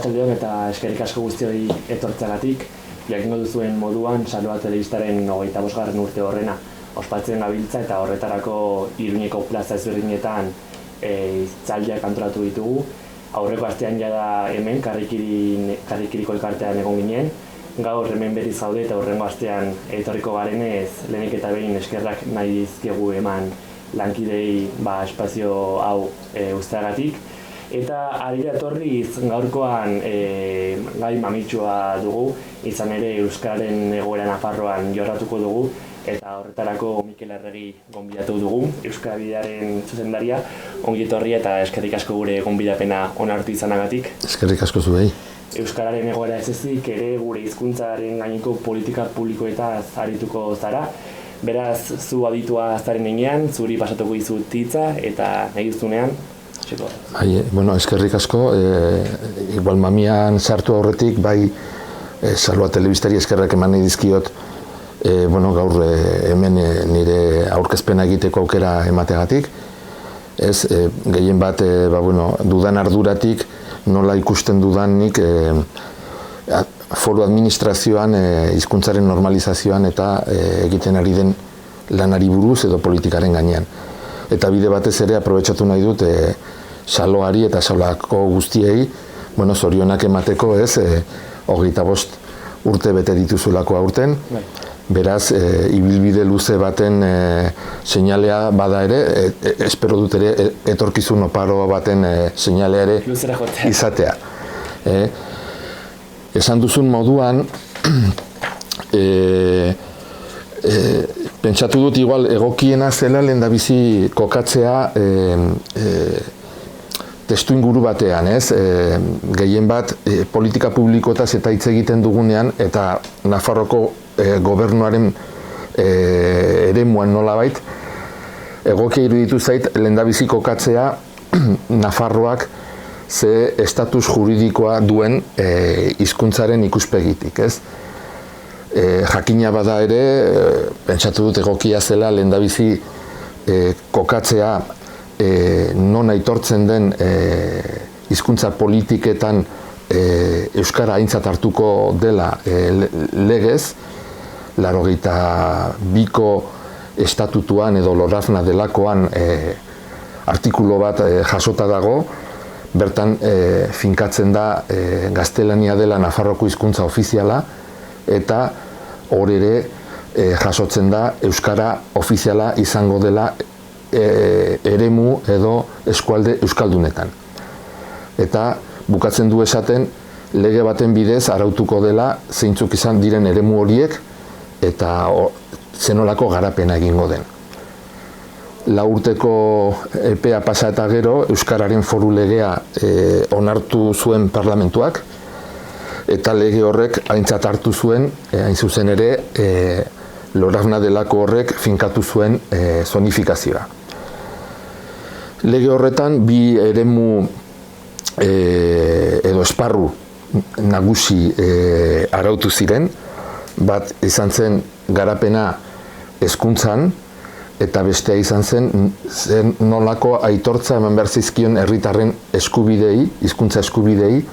Arratsaldeon eta eskerrik asko guztioi etortzeagatik. Jakingo duzuen moduan, Saioa Telebistaren 25. urte horrena ospatzen gabiltza eta horretarako Iruñeko plaza ezberdinetan hitzaldiak antolatu ditugu. Aurreko astean jada hemen Karrikiriko elkartean egon ginen. Gaur hemen berriz gaude eta hurrengo astean etorriko garenez lehenik eta behin eskerrak nahi dizkiegu eman lankidei espazio hau uzteagatik. Eta harira etorriz gaurkoan gai mamitsua dugu, izan ere Euskararen egoera Nafarroan jorratuko dugu, eta horretarako Mikel Arregi gonbidatu dugu, Euskara Bidearen zuzendaria. Ongi etorri eta eskerrik asko gure gonbidapena onartu izanagatik. Eskerrik asko zuei. Euskararen egoera ez ezik ere gure hizkuntzaren gaineko politika publikoetaz arituko zara. Beraz, zu aditua zaren enean, zuri pasatuko dizut hitza eta nahi duzunean. Eskerrik asko, igual mamian sartu aurretik, bai Saioa Telebistari eskerrak eman nahi dizkiot, gaur hemen nire aurkezpena egiteko aukera emateagatik. Gehien bat, dudan arduratik, nola ikusten dudanik foru administrazioan, hizkuntzaren normalizazioan eta egiten ari den lanari buruz edo politikaren gainean. Eta bide batez ere aprobetxatu nahi dut Saloari eta Saloko guztiei zorionak emateko 25 urte bete dituzulako aurten. Beraz, ibilbide luze baten seinalea bada ere, espero dut ere etorkizun oparo baten seinalea ere izatea. Esan duzun moduan, pentsatu dut igual egokiena zela lehendabizi kokatzea testu inguru batean, gehien bat politika publikoetaz eta hitz egiten dugunean eta Nafarroko gobernuaren eremuan nolabait egokia iruditu zait lehendabizi kokatzea Nafarroak ze estatus juridikoa duen hizkuntzaren ikuspegitik, jakina bada ere, pentsatu dut egokia zela lehendabizi kokatzea non aitortzen den hizkuntza politiketan Euskara aintzat hartuko dela legez, 82ko estatutuan edo Lorafna delakoan artikulu bat jasota dago, bertan finkatzen da gaztelania dela Nafarroko hizkuntza ofiziala, eta hor ere jasotzen da Euskara ofiziala izango dela eremu edo eskualde euskaldunetan. Eta bukatzen du esaten lege baten bidez arautuko dela zeintzuk izan diren eremu horiek eta zenolako garapena egingo den. 4 urteko epea pasa eta gero Euskararen foru legea onartu zuen parlamentuak, eta lege horrek aintzat hartu zuen, hain zuzen ere, Lorafna delako horrek finkatu zuen zonifikazioa. Lege horretan bi eremu edo esparru nagusi arautu ziren, bat izan zen garapena hezkuntzan, eta bestea izan zen nolako aitortza eman behar zizkion herritarren eskubidei, hizkuntza eskubidei,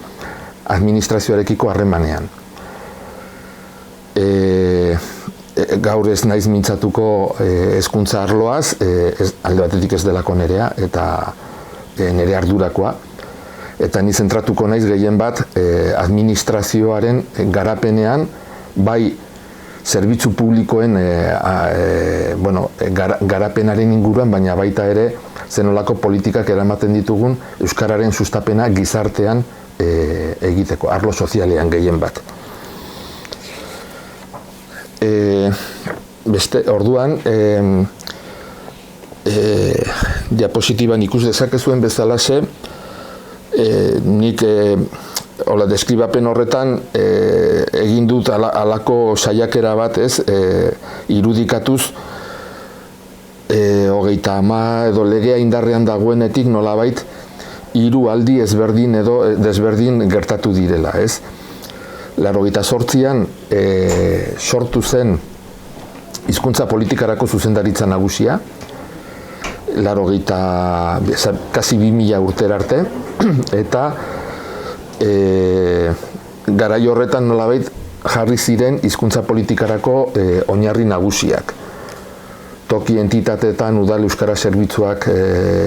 administrazioarekiko harremanean. Gaur ez naiz mintzatuko hezkuntza arloaz, alde batetik ez delako nerea eta nere ardurakoa, eta ni zentratuko naiz gehien bat administrazioaren garapenean, bai zerbitzu publikoen garapenaren inguruan, baina baita ere zenolako politikak eramaten ditugun Euskararen sustapena gizartean egiteko, arlo sozialean gehien bat. Orduan, diapositiban ikus dezakezuen bezalaxe, nik deskribapen horretan egin dut halako saiakera bat, irudikatuz 30 edo legea indarrean dagoenetik nolabait 3 aldi ezberdin edo desberdin gertatu direla, 88an sortu zen hizkuntza politikarako zuzendaritza nagusia, kasi 2000 urtera arte, eta garai horretan nolabait jarri ziren hizkuntza politikarako oinarri nagusiak. Toki entitateetan udal euskara zerbitzuak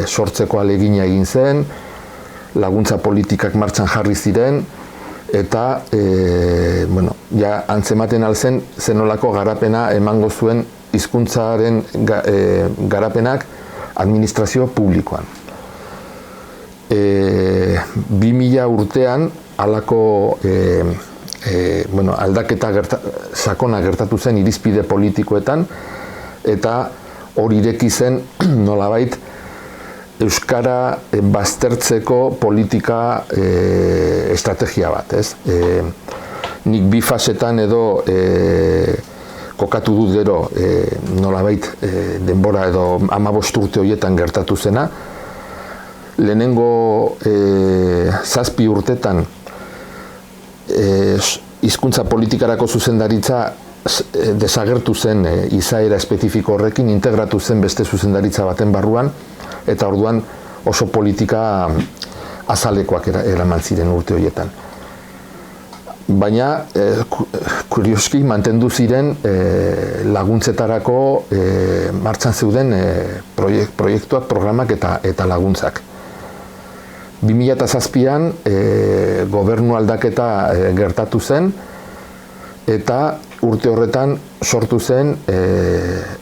sortzeko ahalegina egin zen, laguntza politikak martxan jarri ziren, eta ja antzematen alzen zenolako garapena emango zuen hizkuntzaren garapenak administrazio publikoan. 2000 urtean halako aldaketa sakona gertatu zen irizpide politikoetan, eta hori ireki zen nolabait euskara baztertzeko politika estrategia bat, ez? Nik bi fasetan edo kokatu dut gero nolabait denbora edo 15 urte horietan gertatu zena. Lehenengo 7 urtetan hizkuntza politikarako zuzendaritza desagertu zen izaera espezifiko horrekin, integratu zen beste zuzendaritza baten barruan, eta orduan oso politika azalekoak eraman ziren urte horietan. Baina, kurioski, mantendu ziren laguntzetarako martxan zeuden proiektuak, programak eta laguntzak. 2007an gobernu aldaketa gertatu zen, eta urte horretan sortu zen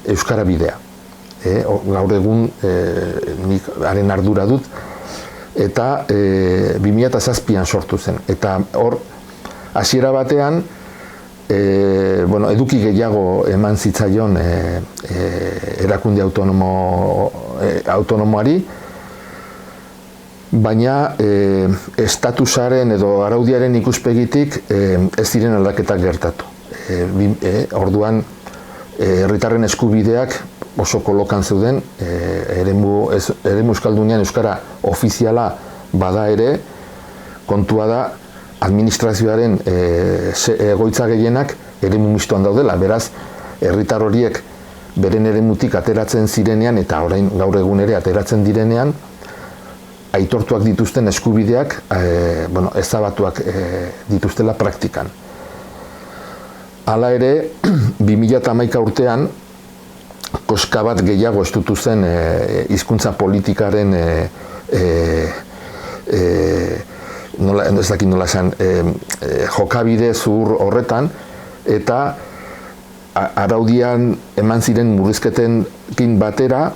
Euskara Bidea. Gaur egun nik haren ardura dut, eta 2007an sortu zen. Eta hor, hasiera batean, eduki gehiago eman zitzaion erakunde autonomoari, baina estatusaren edo araudiaren ikuspegitik ez ziren aldaketak gertatu. Orduan, herritarren eskubideak oso kolokan zeuden, eremu euskaldunean euskara ofiziala bada ere, kontua da administrazioaren egoitza gehienak eremu mistoan daudela. Beraz, herritar horiek beren eremutik ateratzen zirenean, eta orain gaur egun ere ateratzen direnean, aitortuak dituzten eskubideak ezabatuak dituztela praktikan. Hala ere, 2011 urtean, koska bat gehiago estutu zen hizkuntza politikaren ez dakit nola esan, jokabide zuhur horretan, eta araudian eman ziren murrizketekin batera,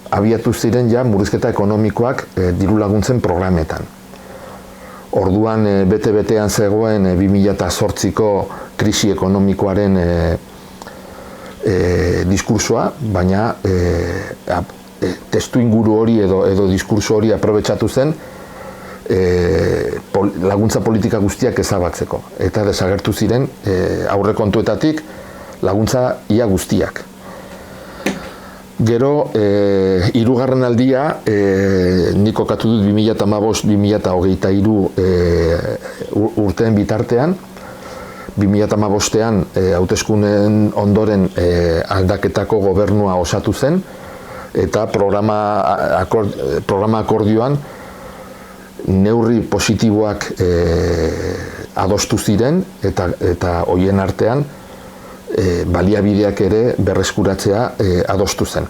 abiatu ziren ja murrizketa ekonomikoak diru laguntzen programetan. Orduan bete-betean zegoen 2008ko krisi ekonomikoaren diskursoa, baina testu inguru hori edo diskurso hori aprobetxatu zen laguntza politika guztiak ezabatzeko. Eta desagertu ziren aurrekontuetatik laguntza ia guztiak. Gero, hirugarren aldia, nik kokatu dut 2015-2023 urteen bitartean. 2015ean hauteskuneen ondoren aldaketako gobernua osatu zen, eta programa akordioan neurri positiboak adostu ziren, eta horien artean baliabideak ere berreskuratzea adostu zen.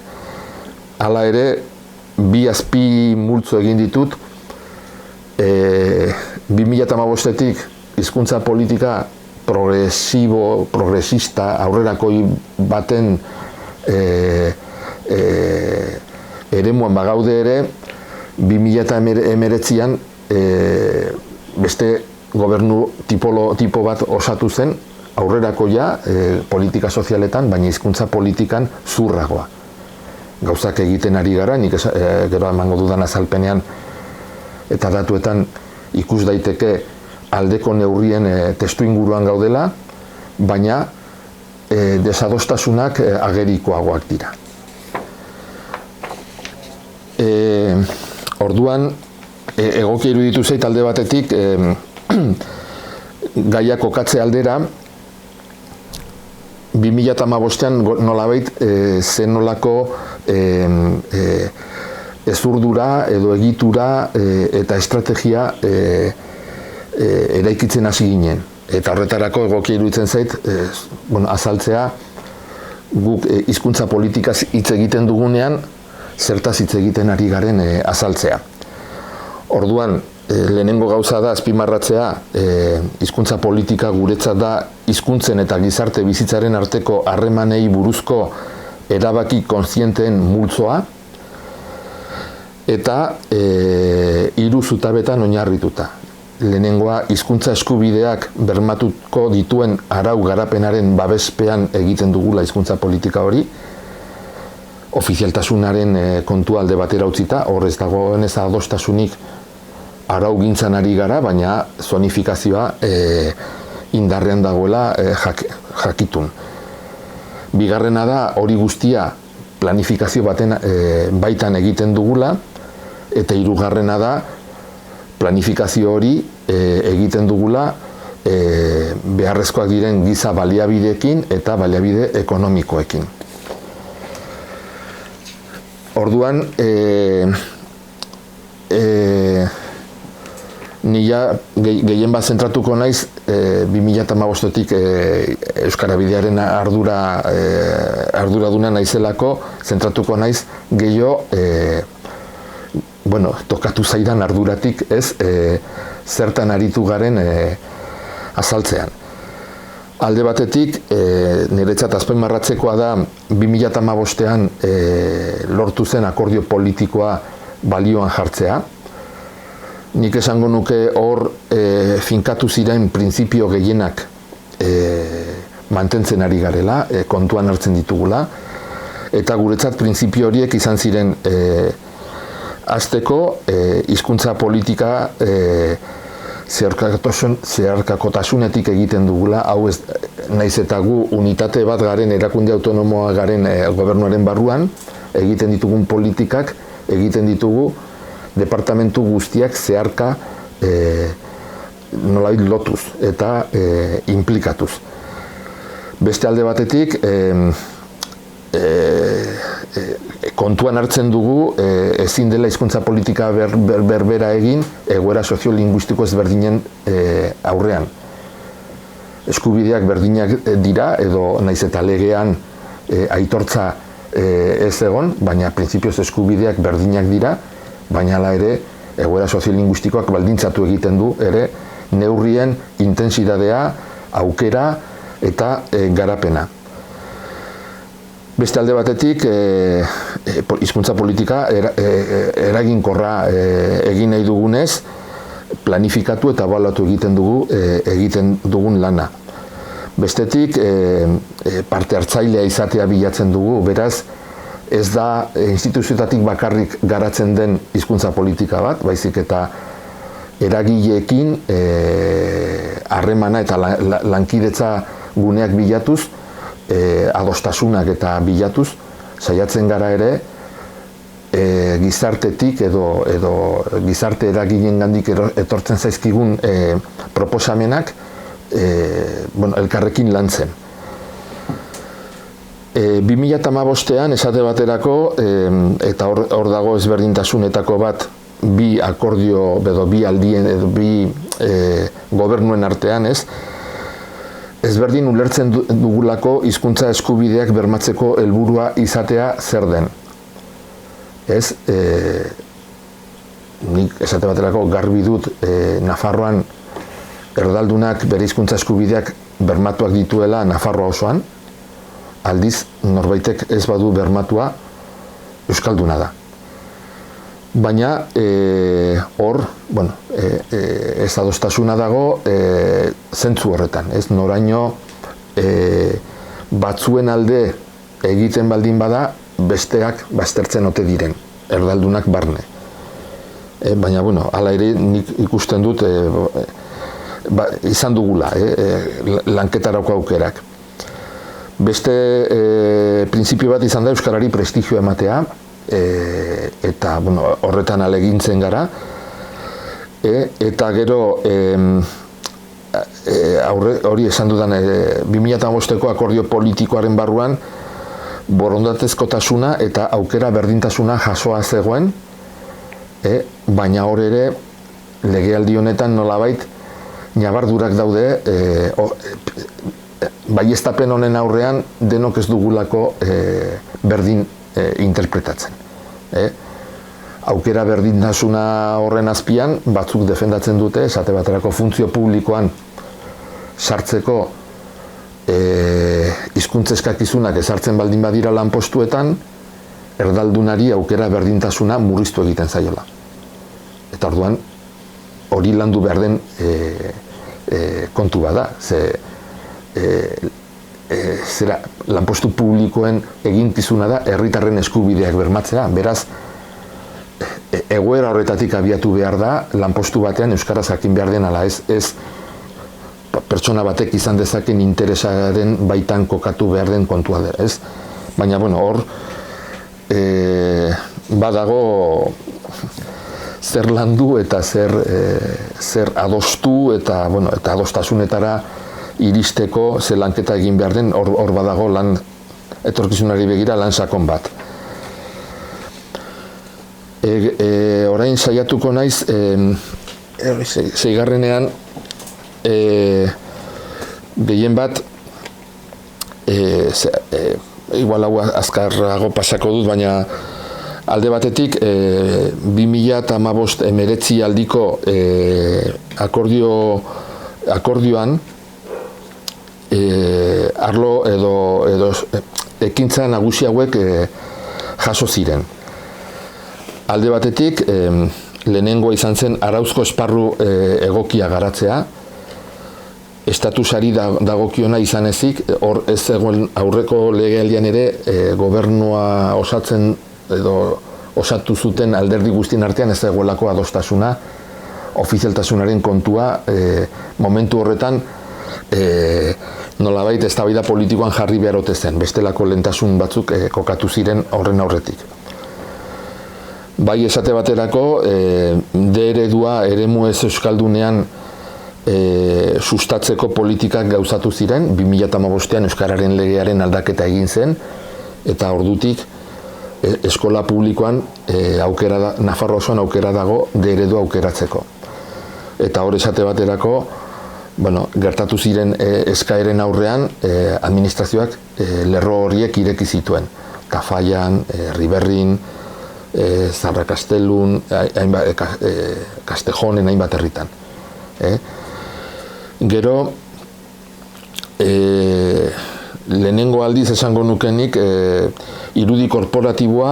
Hala ere, bi azpi multzo egin ditut, 2015etik hizkuntza politika progresista, aurrerakoi baten eremuan bagaude ere, 2019an beste gobernu tipo bat osatu zen, aurrerakoia politika sozialetan, baina hizkuntza politikan zurragoa. Gauzak egiten ari gara, nik gero emango dudan azalpenean eta datuetan ikus daiteke aldeko neurrien testu inguruan gaudela, baina desadostasunak agerikoagoak dira. Orduan, egokia iruditu zait alde batetik gaia kokatze aldera, 2015ean nolabait zenolako ezurdura edo egitura eta estrategia eraikitzen hasi ginen. Eta horretarako egokia iruditzen zait, azaltzea guk hizkuntza politikaz hitz egiten dugunean, zertaz hitz egiten ari garen azaltzea. Orduan, lehenengo gauza da azpimarratzea, hizkuntza politika guretzat da hizkuntzen eta gizarte bizitzaren arteko harremanei buruzko erabaki kontzienteen multzoa, eta 3 zutabetan oinarrituta. Lehenengoa, hizkuntza eskubideak bermatuko dituen arau garapenaren babespean egiten dugula hizkuntza politika hori, ofizialtasunaren kontua alde batera utzita, hor ez dagoen ez adostasunik araugintzan ari gara, baina zonifikazioa indarrean dagoela jakitun. Bigarrena da, hori guztia planifikazio baten baitan egiten dugula, eta hirugarrena da, planifikazio hori egiten dugula beharrezkoak diren giza baliabideekin eta baliabide ekonomikoekin. Orduan, nila gehien bat zentratuko naiz 2015-etik Euskara Bidearen arduraduna naizelako, zentratuko naiz gehiago tokatu zaidan arduratik ez zertan aritu garen azaltzean. Alde batetik, niretzat azpimarratzekoa da 2015ean lortu zen akordio politikoa balioan jartzea. Nik esango nuke hor finkatu ziren printzipio gehienak mantentzen ari garela, kontuan hartzen ditugula, eta guretzat printzipio horiek izan ziren hasteko hizkuntza politika zeharkakotasunetik egiten dugula, hau ez naiz eta gu unitate bat garen, erakunde autonomoa garen gobernuaren barruan, egiten ditugun politikak, egiten ditugu departamentu guztiak zeharka nolabait lotuz eta implikatuz. Beste alde batetik, kontuan hartzen dugu ezin dela hizkuntza politika berbera egin egoera soziolinguistiko ezberdinen aurrean. Eskubideak berdinak dira edo naiz eta legean aitortza ez egon, baina printzipioz eskubideak berdinak dira, baina hala ere egoera soziolinguistikoak baldintzatu egiten du ere neurrien intentsidadea, aukera eta garapena. Beste alde batetik, hizkuntza politika eraginkorra egin nahi dugunez, planifikatu eta ebaluatu egiten dugun lana. Bestetik, parte hartzailea izatea bilatzen dugu, beraz, ez da instituzioetatik bakarrik garatzen den hizkuntza politika bat, baizik eta eragileekin harremana eta lankidetza guneak bilatuz, adostasunak eta bilatuz, saiatzen gara ere gizartetik edo gizarte eragileengandik etortzen zaizkigun proposamenak elkarrekin lantzen. 2015ean esate baterako, eta hor dago ezberdintasunetako bat, bi akordio edo bi aldien edo bi gobernuen artean ez, ezberdin ulertzen dugulako hizkuntza eskubideak bermatzeko helburua izatea zer den. Ez, nik esate baterako garbi dut Nafarroan erdaldunak bere hizkuntza eskubideak bermatuak dituela Nafarroa osoan, aldiz norbaitek ez badu bermatua euskalduna da. Baina hor, ez adostasuna dago zentzu horretan, ez noraino batzuen alde egiten baldin bada besteak baztertzen ote diren, erdaldunak barne. Baina, hala ere nik ikusten dut izan dugula, lanketarako aukerak. Beste printzipio bat izan da euskarari prestigioa ematea, eta horretan alegintzen gara, eta gero hori esan dudan 2015ko akordio politikoaren barruan borondatezkotasuna eta aukera berdintasuna jasoa zegoen, baina hor ere legealdi honetan nolabait Nabardurak daude, baieztapen honen aurrean denok ez dugulako berdin interpretatzen. Aukera berdintasuna horren azpian, batzuk defendatzen dute, esate baterako funtzio publikoan sartzeko hizkuntza eskakizunak ezartzen baldin badira lanpostuetan, erdaldunari aukera berdintasuna murriztu egiten zaiola. Eta orduan, hori landu behar den kontu bada. Zera, lanpostu publikoen eginkizuna da herritarren eskubideak bermatzea. Beraz, egoera horretatik abiatu behar da, lanpostu batean euskaraz jakin behar den ala ez pertsona batek izan dezaken interesaren baitan kokatu behar den kontua dira, ez? Baina, bueno, hor badago zer landu eta zer adostu eta adostasunetara iristeko ze lanketa egin behar den, hor badago lan etorkizunari begira lan sakon bat. Orain saiatuko naiz, seigarrenean gehien bat, igual hau azkarrago pasako dut, baina alde batetik 2015-19 aldiko akordioan arlo edo ekintza nagusi hauek jaso ziren. Alde batetik, lehenengoa izan zen arauzko esparru egokia garatzea, estatusari dagokiona izan ezik, hor ez zegoen aurreko legealdian ere gobernua osatzen edo osatu zuten alderdi guztien artean ez zegoelako adostasuna, ofizialtasunaren kontua momentu horretan nolabait eztabaida politikoan jarri behar ote zen, bestelako lehentasun batzuk kokatu ziren horren aurretik. Bai esate baterako, D-eredua eremu ez euskaldunean sustatzeko politikak gauzatu ziren, 2015an euskararen legearen aldaketa egin zen, eta ordutik eskola publikoan Nafarroa osoan aukera dago D-eredua aukeratzeko. Eta hor esate baterako, gertatu ziren eskaeren aurrean, administrazioak lerro horiek ireki zituen. Tafallan, Riberrin, Zarra Kastelun, Kastejonen, hainbat herritan. Gero, lehenengo aldiz esango nukenik, irudi korporatiboa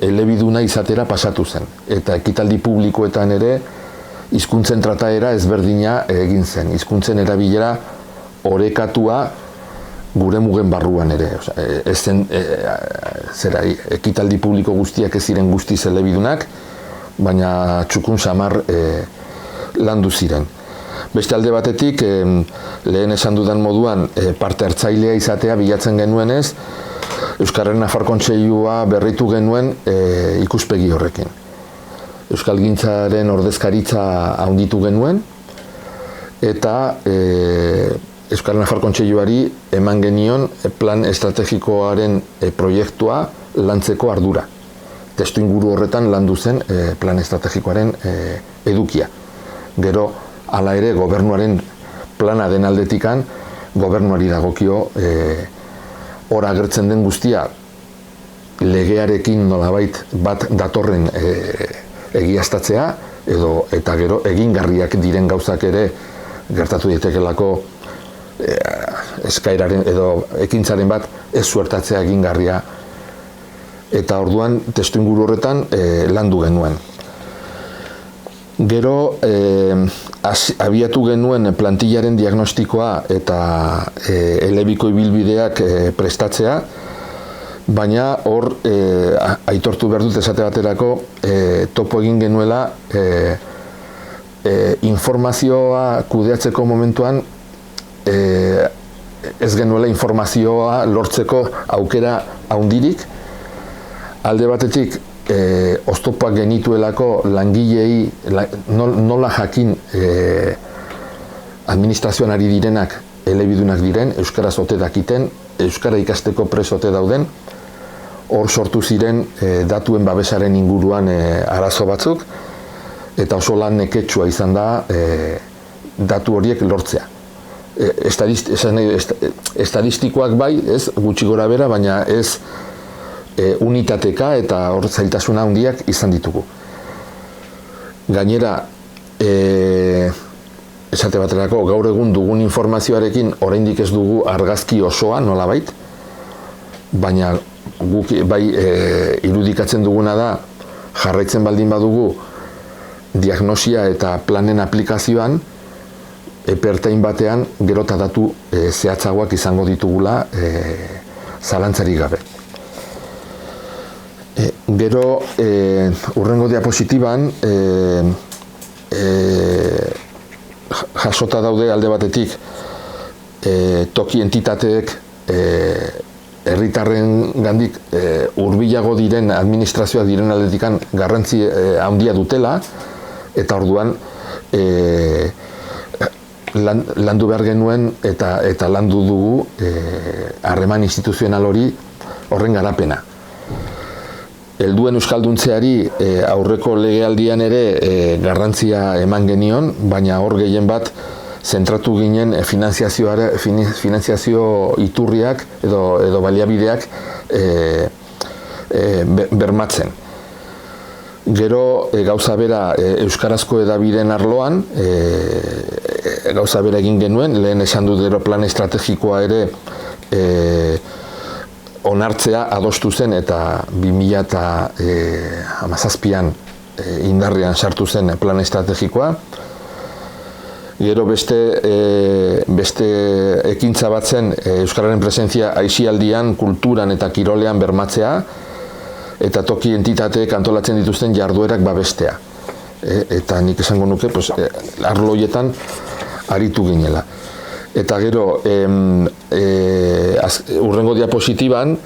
elebiduna izatera pasatu zen. Eta ekitaldi publikoetan ere, hizkuntzen trataera ezberdina egin zen. Hizkuntzen erabilera orekatua gure mugen barruan ere. Ez zen, ekitaldi publiko guztiak ez ziren guztiz elebidunak, baina txukun samar landu ziren. Beste alde batetik, lehen esan dudan moduan, parte hartzailea izatea bilatzen genuenez, Euskararen Nafar Kontseilua berritu genuen ikuspegi horrekin. Euskalgintzaren ordezkaritza handitu genuen, eta Euskal Nafar Kontseiluari eman genion plan estrategikoaren proiektua lantzeko ardura. Testuinguru horretan landu zen plan estrategikoaren edukia. Gero, hala ere, gobernuaren plana den aldetikan, gobernuari dagokio hor agertzen den guztia legearekin nolabait bat datorren egiaztatzea, eta gero egingarriak diren gauzak ere gertatu daitekelako eskaeraren edo ekintzaren bat ez suertatzea egingarria, eta orduan testuinguru horretan landu genuen. Gero abiatu genuen plantillaren diagnostikoa eta elebiko ibilbideak prestatzea, baina hor aitortu behar dut esate baterako topo egin genuela informazioa kudeatzeko momentuan ez genuela informazioa lortzeko aukera handirik. Alde batetik oztopoak genituelako langilei nola jakin administrazioan ari direnak elebidunak diren, euskaraz ote dakiten, euskara ikasteko prest ote dauden, hor sortu ziren datuen babesaren inguruan arazo batzuk, eta oso lan neketsua izan da datu horiek lortzea. Estadistikoak bai, ez gutxi gora bera, baina ez unitateka eta hor zailtasuna handiak izan ditugu. Gainera, esate baterako, gaur egun dugun informazioarekin oraindik ez dugu argazki osoa nolabait, baina guk bai irudikatzen duguna da, jarraitzen baldin badugu diagnosia eta planen aplikazioan, epertain batean gero eta datu zehatzagoak izango ditugula zalantzarik gabe. Gero, hurrengo diapositiban, jasota daude alde batetik toki entitateek herritarren gandik hurbilago diren administrazioak diren aldetikan garrantzi handia dutela, eta orduan landu behar genuen eta landu dugu harreman instituzional hori horren garapena. Helduen euskalduntzeari aurreko legealdian ere garrantzia eman genion, baina hor gehien bat zentratu ginen finanziazio iturriak edo baliabideak bermatzen. Gero gauza bera euskarazko hedabideen arloan, gauza bera egin genuen, lehen esan dut gero plan estrategikoa ere onartzea adostu zen eta 2017an indarrean sartu zen plan estrategikoa. Gero beste ekintza bat zen euskararen presentzia aisialdian, kulturan eta kirolean bermatzea, eta toki entitateek antolatzen dituzten jarduerak babestea. Eta nik esango nuke, arlo horietan aritu ginela. Eta gero, hurrengo diapositiban,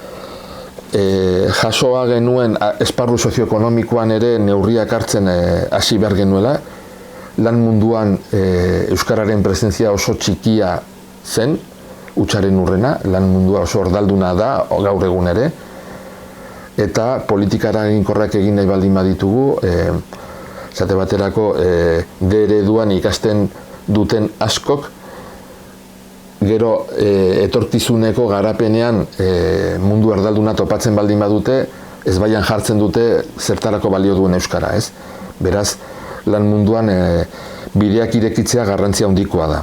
jasoa genuen esparru sozioekonomikoan ere neurriak hartzen hasi behar genuela. Lan munduan euskararen presentzia oso txikia zen, hutsaren urrena, lan mundua oso ordalduna da gaur egun ere, eta politikara eginkorrak egin nahi baldin baditugu, esate baterako D ereduan ikasten duten askok, gero etorkizuneko garapenean mundu erdalduna topatzen baldin badute, ez baian jartzen dute zertarako balio duen euskara, ez? Beraz, lan munduan bideak irekitzea garrantzia handikoa da.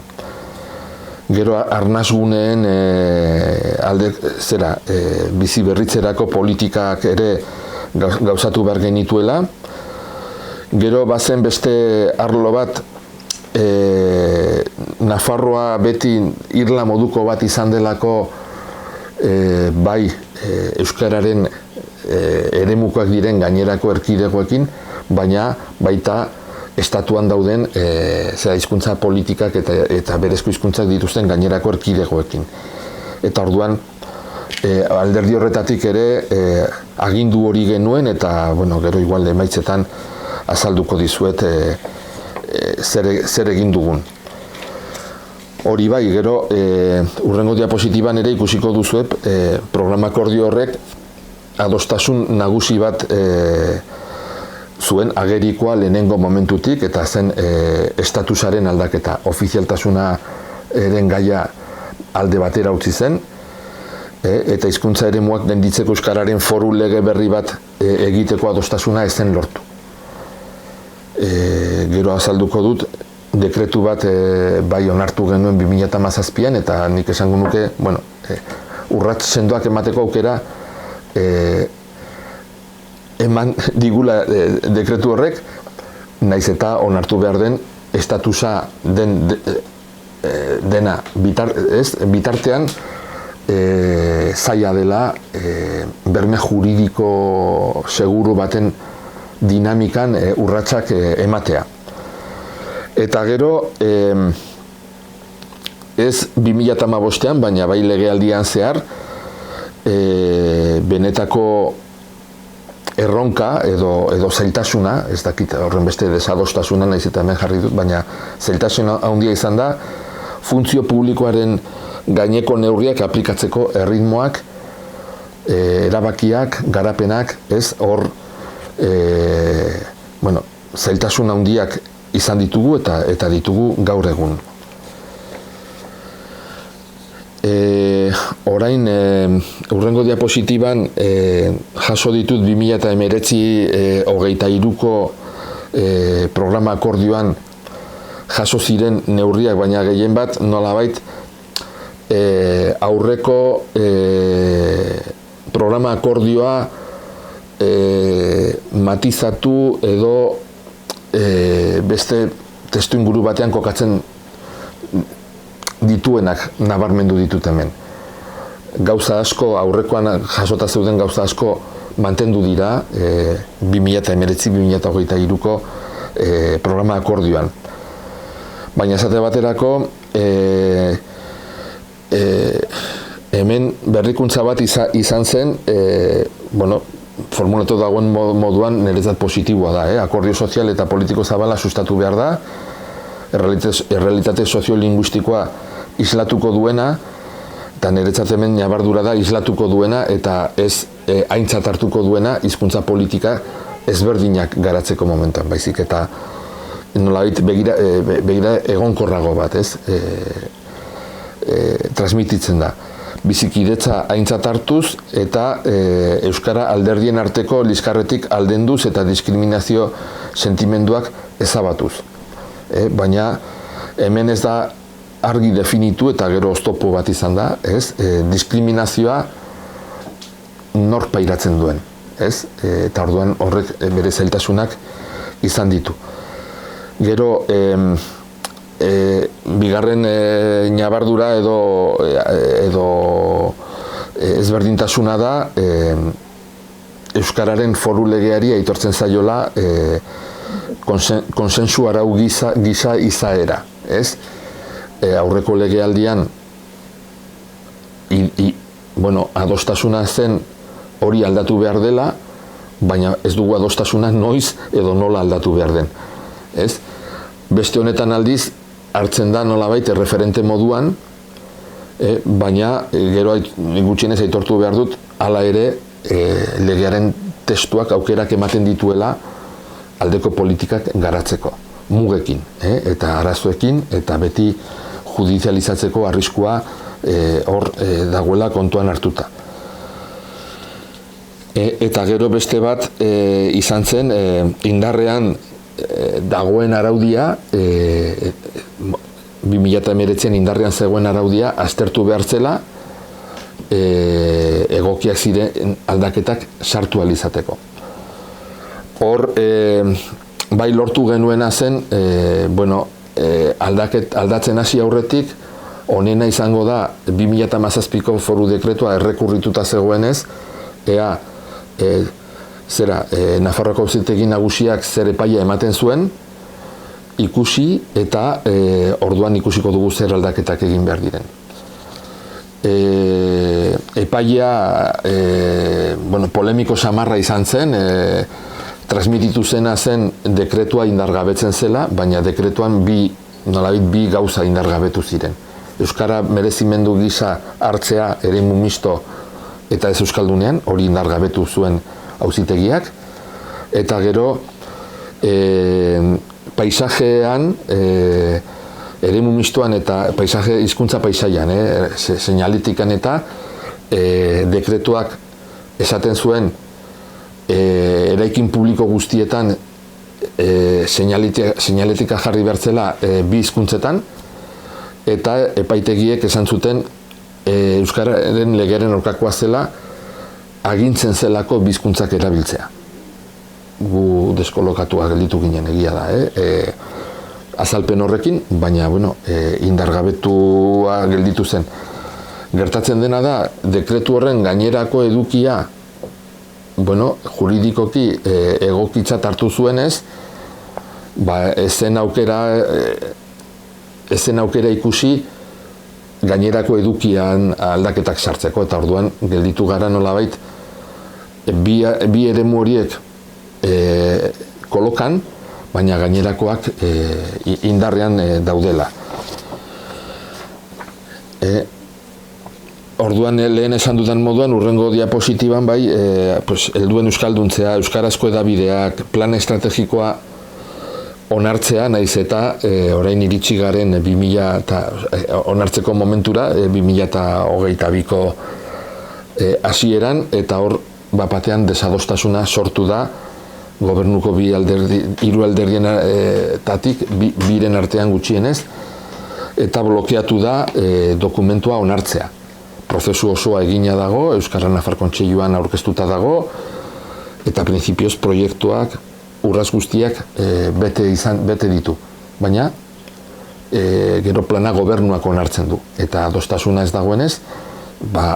Gero arnasguneen bizi berritzerako politikak ere gauzatu behar genituela. Gero bazen beste arlo bat, Nafarroa beti irla moduko bat izan delako bai euskararen eremukoak diren gainerako erkidegoekin, baina baita estatuan dauden hizkuntza politikak eta berezko hizkuntzak dituzten gainerako erkidegoekin. Eta orduan alderdi horretatik ere agindu hori genuen, eta gero igual emaitzetan azalduko dizuet zer egin dugun. Hori bai, gero hurrengo diapositiban ere ikusiko duzuet programa akordio horrek adostasun nagusi bat zuen agerikoa lehenengo momentutik, eta zen estatusaren aldaketa, ofizialtasunaren gaia alde batera utzi zen, eta hizkuntza eremuak gainditzeko euskararen foru lege berri bat egiteko adostasuna ez zen lortu. Gero azalduko dut, dekretu bat bai onartu genuen 2017an, eta nik esango nuke, urrats sendoak emateko aukera eman digula dekretu horrek, naiz eta onartu behar den estatusa dena bitartean zaila dela berme juridiko seguru baten dinamikan urratsak ematea. Eta gero, ez 2015an, baina bai legealdian zehar, benetako erronka edo zailtasuna, ez dakit horren beste desadostasuna naiz eta hemen jarri dut, baina zailtasuna handia izan da, funtzio publikoaren gaineko neurriak aplikatzeko erritmoak, erabakiak, garapenak, ez hor, zailtasun handiak izan ditugu eta ditugu gaur egun. Orain, hurrengo diapositiban jaso ditut 2019-23ko programa akordioan jaso ziren neurriak, baina gehien bat nolabait aurreko programa akordioa matizatu edo beste testuinguru batean kokatzen dituenak nabarmendu ditut hemen. Gauza asko, aurrekoan jasota zeuden gauza asko mantendu dira 2019-2023ko programa akordioan. Baina esate baterako hemen berrikuntza bat izan zen, formulatu dagoen moduan niretzat positiboa da. Akordio sozial eta politiko zabala sustatu behar da, errealitate soziolinguistikoa islatuko duena, eta niretzat hemen nabardura da islatuko duena eta ez aintzat hartuko duena hizkuntza politika ezberdinak garatzeko momentuan, baizik eta nolabait begira egonkorrago bat, transmititzen da. Bizikidetza aintzat hartuz eta euskara alderdien arteko liskarretik aldenduz eta diskriminazio sentimenduak ezabatuz. Baina hemen ez da argi definitu eta gero oztopo bat izan da, diskriminazioa nork pairatzen duen, eta orduan horrek bere zailtasunak izan ditu. Gero, bigarren ñabardura edo ezberdintasuna da euskararen foru legeari aitortzen zaiola konsensu arau gisa izaera, aurreko legealdian adostasuna zen hori aldatu behar dela, baina ez dugu adostasuna noiz edo nola aldatu behar den. Beste honetan aldiz hartzen da nolabait erreferente moduan, baina gero gutxienez aitortu behar dut hala ere legearen testuak aukerak ematen dituela aldeko politikak garatzeko, mugekin eta arazoekin, eta beti judizializatzeko arriskua hor dagoela kontuan hartuta. Eta gero beste bat izan zen indarrean dagoen araudia, 2019 indarrean zegoen araudia aztertu behar zela egokiak ziren aldaketak sartu ahal izateko. Hor, bai lortu genuena zen, aldatzen hasi aurretik, honena izango da 2017ko foru dekretua errekurrituta zegoenez, Nafarroako Auzitegi Nagusiak zer epaia ematen zuen, ikusi eta orduan ikusiko dugu zer aldaketak egin behar diren. Epaia polemiko samarra izan zen, transmititu zena zen dekretua indargabetzen zela, baina dekretuan bi gauza indargabetu ziren. Euskara merezimendu gisa hartzea eremu misto eta ez euskaldunean, hori indargabetu zuen auzitegiak, eta gero paisajean, eremu mistoan eta paisaje hizkuntza paisaian, seinaletikan eta dekretuak esaten zuen eraikin publiko guztietan seinaletika jarri bertzela bi hizkuntzetan, eta epaitegiek esan zuten euskararen legearen aurkakoa zela agintzen zelako bi hizkuntzak erabiltzea. Gu deskolokatuak gelditu ginen, egia da, azalpen horrekin, baina indargabetua gelditu zen. Gertatzen dena da, dekretu horren gainerako edukia juridikoki egokitzat hartu zuenez, ezen aukera ikusi gainerako edukian aldaketak sartzeko, eta orduan gelditu gara nolabait bi eremu horiek kolokan, baina gainerakoak indarrean daudela. Orduan lehen esan dudan moduan, urrengo diapositiban helduen euskalduntzea, euskarazko edabideak, plan estrategikoa onartzea, naiz eta orain iritsi garen 2000 onartzeko momentura 2022ko hasieran, eta hor batean desadostasuna sortu da gobernuko hiru alderdietatik biren artean gutxienez, eta blokeatu da dokumentua onartzea. Prozesu osoa egina dago, Euskara Nafar Kontseiluan aurkeztuta dago, eta printzipioz proiektuak urraz guztiak bete ditu. Baina, gero plana gobernuak onartzen du. Eta adostasuna ez dagoenez,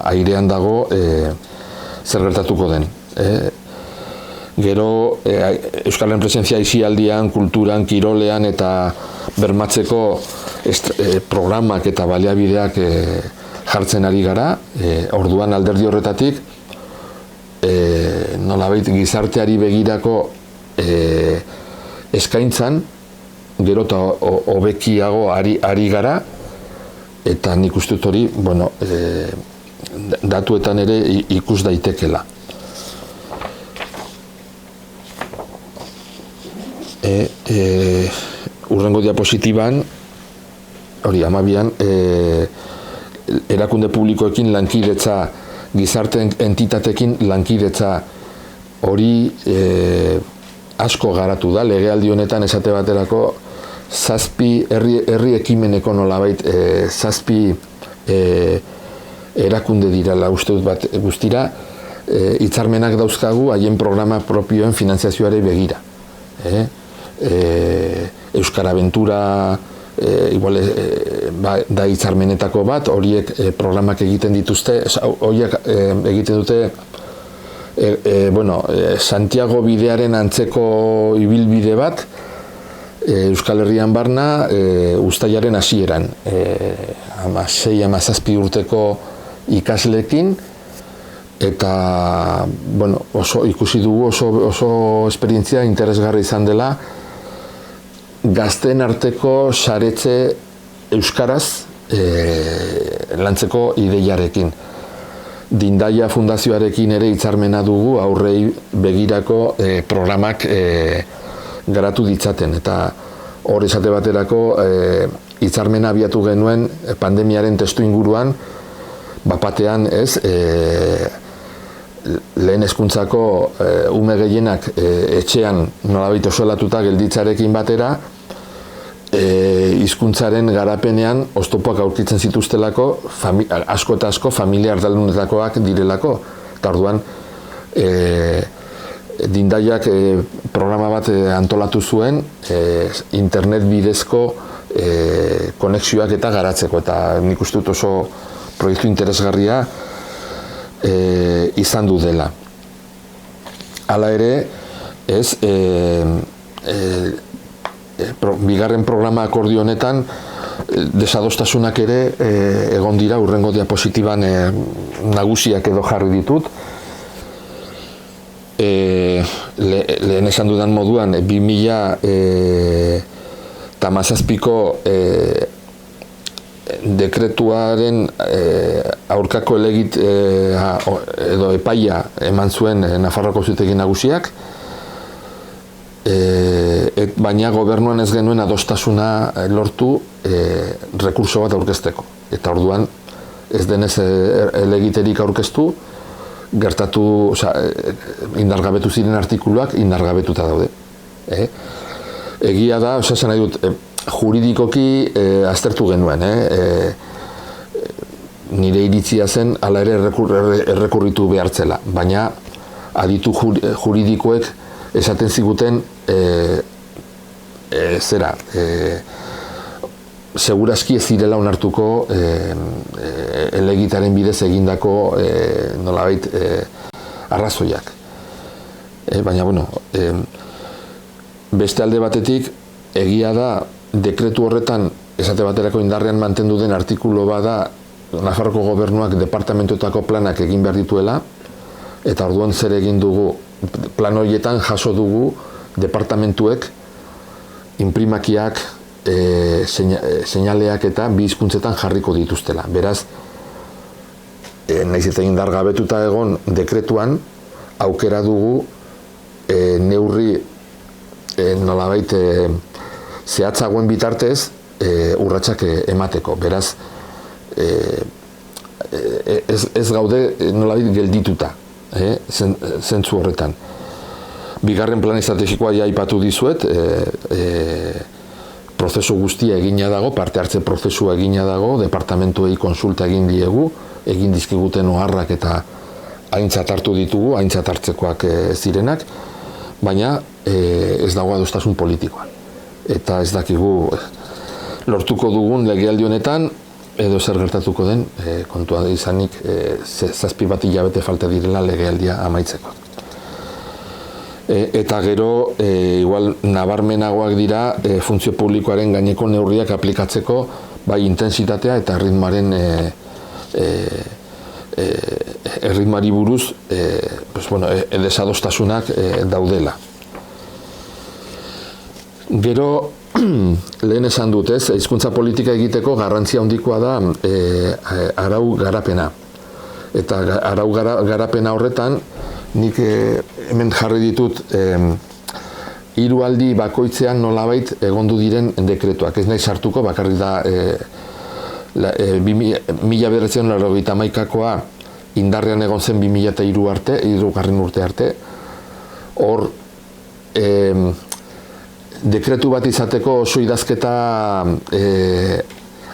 airean dago zer gertatuko den. Gero, Euskalen presentzia aisialdian, kulturan, kirolean eta bermatzeko programak eta baliabideak jartzen ari gara. Orduan alderdi horretatik, nolabait gizarteari begirako eskaintzan, gero eta hobekiago ari gara, eta nik uste dut hori, datuetan ere ikus daitekela. Urrengo diapositiban, hori 12an, erakunde publikoekin lankidetza, gizarte entitatekin lankidetza hori asko garatu da. Legealdi honetan esate baterako 7 herri ekimeneko nolabait 7 erakunde dirala uste dut guztira, hitzarmenak dauzkagu haien programa propioen finantziazioari begira. Euskara Aventura igual da hitzarmenetako bat, horiek programak egiten dituzte, horiek egiten dute Santiago bidearen antzeko ibilbide bat Euskal Herrian barna uztailaren hasieran 6-17 urteko ikasleekin, eta oso ikusi dugu oso esperientzia interesgarri izan dela gazteen arteko saretze euskaraz lantzeko ideiarekin. Dindaia Fundazioarekin ere hitzarmena dugu aurrei begirako programak garatu ditzaten, eta hor esate baterako hitzarmena abiatu genuen pandemiaren testu inguruan, batean lehen hezkuntzako ume gehienak etxean nolabait isolatuta gelditzarekin batera, hizkuntzaren garapenean oztopoak aurkitzen zituztelako, asko eta asko familia ardaldunetakoak direlako. Eta orduan, Dindaiak programa bat antolatu zuen internet bidezko konexioak eta garatzeko, eta nik uste dut oso proiektu interesgarria izan du dela. Hala ere, bigarren programa akordio honetan desadostasunak ere egon dira. Hurrengo diapositiban nagusiak edo jarri ditut. Lehen esan dudan moduan 2017ko dekretuaren aurkako edo epaia eman zuen Nafarroako Auzitegi Nagusiak, baina gobernuan ez genuen adostasuna lortu rekurso bat aurkezteko. Eta orduan ez denez helegiterik aurkeztu, indargabetu ziren artikuluak indargabetuta daude. Egia da, esan nahi dut, juridikoki aztertu genuen. Nire iritzia zen, hala ere errekurritu behartzela, baina aditu juridikoek esaten ziguten segurazki ez zirela onartuko helegitaren bidez egindako nolabait arrazoiak. Baina, beste alde batetik, egia da, dekretu horretan, esate baterako indarrean mantendu den artikulu bada, Nafarroko gobernuak departamentuetako planak egin behar dituela, eta orduan zer egin dugu, plan horietan jaso dugu departamentuek inprimakiak, seinaleak eta bi hizkuntzetan jarriko dituztela. Beraz, nahiz eta indargabetuta egon dekretuan, aukera dugu neurri nolabait zehatzagoen bitartez urratsak emateko. Beraz, ez gaude nolabait geldituta, zentzu horretan. Bigarren plan estrategikoa ja aipatu dizuet, prozesu guztia egina dago, parte hartze prozesua egina dago, departamentuei konsulta egin diegu, egin dizkiguten oharrak eta aintzat hartu ditugu, aintzat hartzekoak zirenak, baina ez dago adostasun politikoan. Eta ez dakigu lortuko dugun legealdi honetan, edo zer gertatuko den, kontua izanik, 7 hilabete falta direla legealdia amaitzeko. Eta gero, igual nabarmenagoak dira funtzio publikoaren gaineko neurriak aplikatzeko bai intensitatea eta ritmoaren erritmari buruz desadostasunak daudela. Gero, lehen esan dut ez, hizkuntza politika egiteko garrantzia handikoa da arau garapena. Eta arau garapena horretan, nik hemen jarri ditut 3 aldi bakoitzean nolabait egondu diren dekretuak. Ez nahi sartuko, bakarrik da 1991koa indarrean egon zen 2003 arte, 3. urte arte. Hor, dekretu bat izateko oso idazketa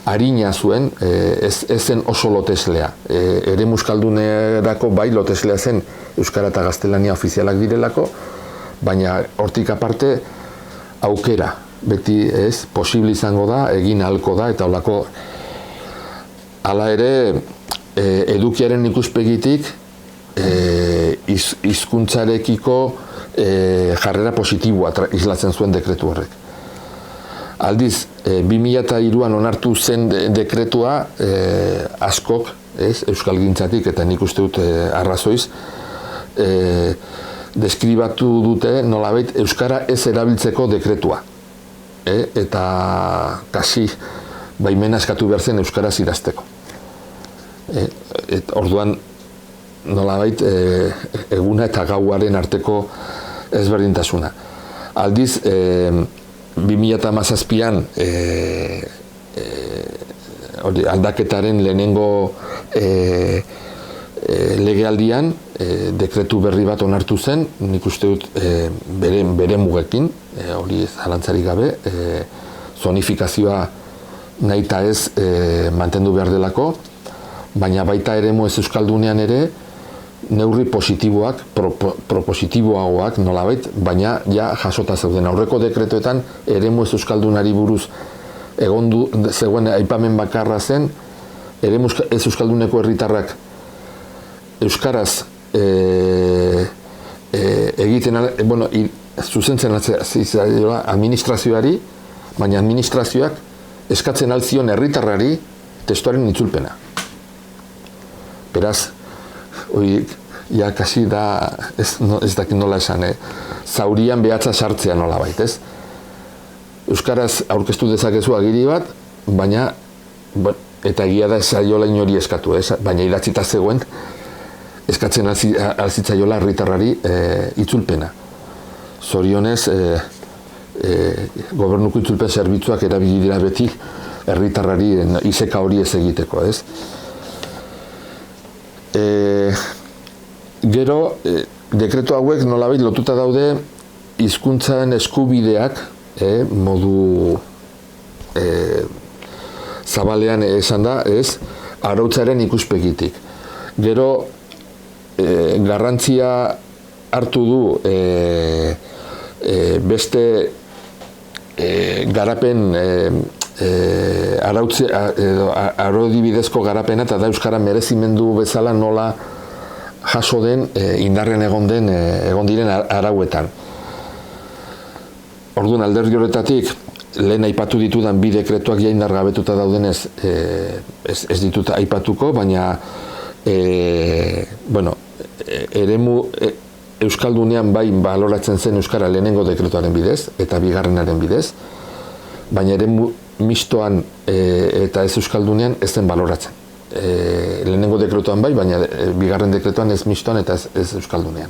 arina zuen, ez zen oso loteslea. Eremu euskaldunerako bai loteslea zen euskara eta gaztelania ofizialak direlako, baina hortik aparte aukera, beti ez, posible izango da, egin ahalko da, eta holako hala ere edukiaren ikuspegitik hizkuntzarekiko jarrera positiboa islatzen zuen dekretu horrek. Aldiz, 2003an onartu zen dekretua askok, euskalgintzatik, eta nik uste dut arrazoiz, deskribatu dute nolabait euskara ez erabiltzeko dekretua. Eta kasi baimena eskatu behar zen euskaraz idazteko. Orduan nolabait eguna eta gauaren arteko ezberdintasuna. Aldiz, 2017an aldaketaren lehenengo legealdian dekretu berri bat onartu zen, nik uste dut bere mugekin, hori zalantzarik gabe, zonifikazioa nahi eta ez mantendu behar delako, baina baita eremu ez euskaldunean ere neurri positiboak, propositiboagoak nolabait, baina ja jasota zeuden. Aurreko dekretuetan eremu ez euskaldunari buruz egondu zegoen aipamen bakarra zen, eremu ez euskalduneko herritarrak euskaraz egiten, zuzentzen administrazioari, baina administrazioak eskatzen altzion herritarrari testuaren itzulpena. Beraz, ja, kasi da, ez dakit nola esan, zaurian behatza sartzea nola bait, ez? Euskaraz aurkeztu dezakezu agiri bat, baina, eta egia da ez aiola inori eskatu, baina idatzita zegoen, eskatzen alzitzaiola herritarrari itzulpena. Zorionez, gobernuko itzulpen zerbitzuak erabili dira beti herritarrari izeka hori ez egiteko, ez? Gero, dekretu hauek nolabait lotuta daude hizkuntzaren eskubideak modu zabalean esan da, ez, arautzaren ikuspegitik. Gero, garrantzia hartu du beste garapen araudibidezko garapena eta da euskara merezimendu bezala nola jaso den indarrean egon diren arauetan. Orduan alderdi horretatik lehen aipatu ditudan 2 dekretuak ja indargabetuta daudenez ez ditut aipatuko, baina eremu euskaldunean bai baloratzen zen euskara lehenengo dekretuaren bidez eta bigarrenaren bidez, baina eremu mistoan eta ez euskaldunean ez zen baloratzen. Lehenengo dekretuan bai, baina bigarren dekretuan ez mistoan eta ez euskaldunean.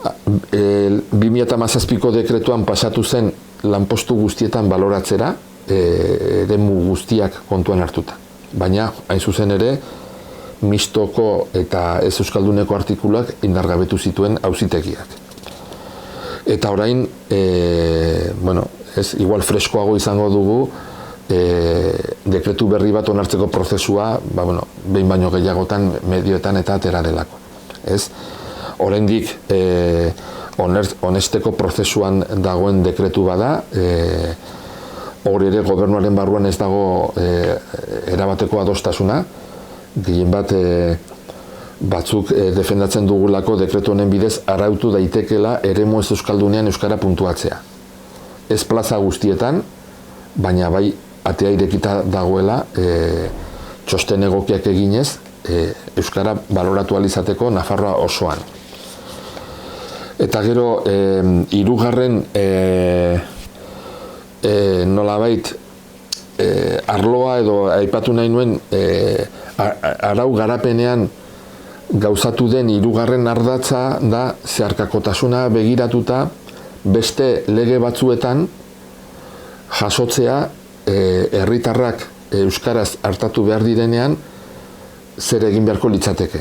2017ko dekretuan pasatu zen lanpostu guztietan baloratzera, eremu guztiak kontuan hartuta. Baina, hain zuzen ere, mistoko eta ez euskalduneko artikuluak indargabetu zituen auzitegiak. Eta orain, igual freskoago izango dugu, dekretu berri bat onartzeko prozesua, behin baino gehiagotan, medioetan eta atera delako. Oraindik onesteko prozesuan dagoen dekretu bada, hor ere gobernuaren barruan ez dago erabateko adostasuna, gehien bat batzuk defendatzen dugulako dekretu honen bidez arautu daitekela eremu ez euskaldunean euskara puntuatzea. Ez plaza guztietan, baina bai atea irekita dagoela txosten egokiak eginez euskara baloratu alizateko Nafarroa osoan. Eta gero, hirugarren nolabait arloa edo aipatu nahi nuen arau garapenean gauzatu den hirugarren ardatza da zeharkakotasuna begiratuta beste lege batzuetan jasotzea herritarrak euskaraz hartatu behar direnean zer egin beharko litzateke.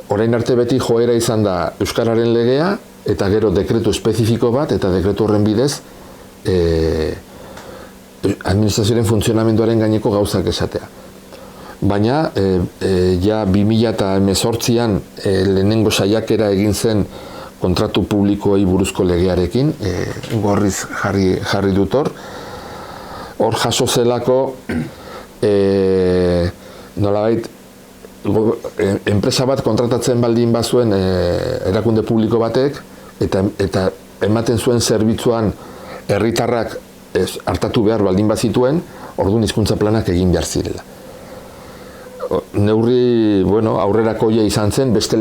Orain arte beti joera izan da euskararen legea eta gero dekretu espezifiko bat eta dekretu horren bidez administrazioaren funtzionamenduaren gaineko gauzak esatea. Baina, ja 2018an lehenengo saiakera egin zen kontratu publikoei buruzko legearekin, gorriz jarri dut hor. Hor jaso zelako, nolabait, enpresa bat kontratatzen baldin bazuen erakunde publiko batek, eta ematen zuen zerbitzuan herritarrak hartatu behar baldin bazituen, orduan hizkuntza planak egin behar zirela. Neurri, aurrerakoia izan zen, beste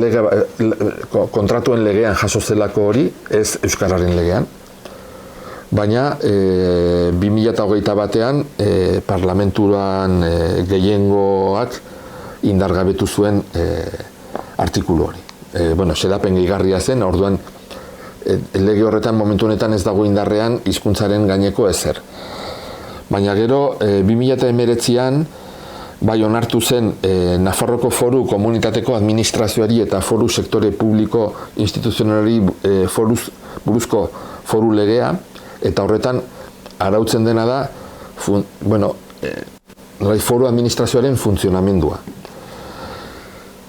kontratuen legean jaso zelako hori, ez euskararen legean. Baina 2021 batean parlamenturan gehiengoak indargabetu zuen artikulu hori. Xedapen gehigarria zen, orduan lege horretan momentu honetan ez dago indarrean hizkuntzaren gaineko ezer. Baina gero 2019an bai onartu zen Nafarroko Foru Komunitateko Administrazioari eta Foru Sektore Publiko Instituzionalari buruzko foru legea, eta horretan arautzen dena da foru administrazioaren funtzionamendua.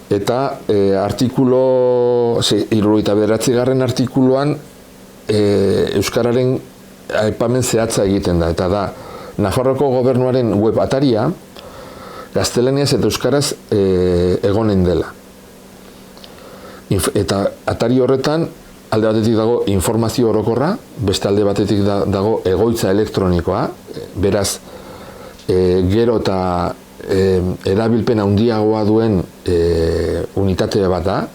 Eta artikulo 79. artikuluan euskararen aipamen zehatza egiten da, eta da Nafarroko Gobernuaren web ataria gaztelaniaz eta euskaraz egonen dela. Eta atari horretan alde batetik dago informazio orokorra, beste alde batetik dago egoitza elektronikoa, beraz gero eta erabilpen handiagoa duen unitate bat da,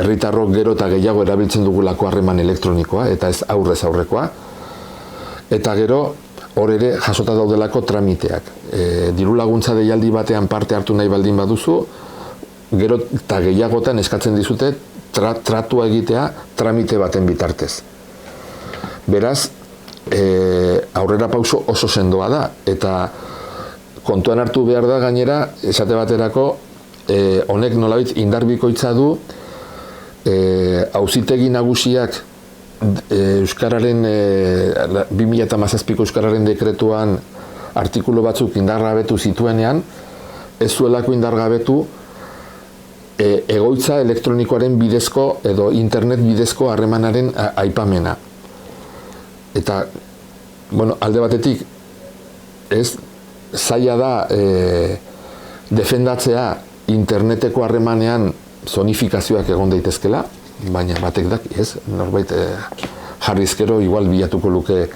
herritarrok gero eta gehiago erabiltzen dugulako harreman elektronikoa, eta ez aurrez aurrekoa, eta gero hor ere jasota daudelako tramiteak. Diru laguntza deialdi batean parte hartu nahi baldin baduzu, gero eta gehiagotan eskatzen dizute tratua egitea tramite baten bitartez. Beraz, aurrera pauso oso sendoa da, eta kontuan hartu behar da gainera, esate baterako, honek nolabait indarbikoitza du, auzitegi nagusiak euskararen 2017ko euskararen dekretuan artikulu batzuk indargabetu zituenean, ez zuelako indargabetu egoitza elektronikoaren bidezko edo internet bidezko harremanaren aipamena. Eta, alde batetik, zaila da defendatzea interneteko harremanean zonifikazioak egon daitezkela, baina batek daki, norbait jarrizkero igual bilatuko luke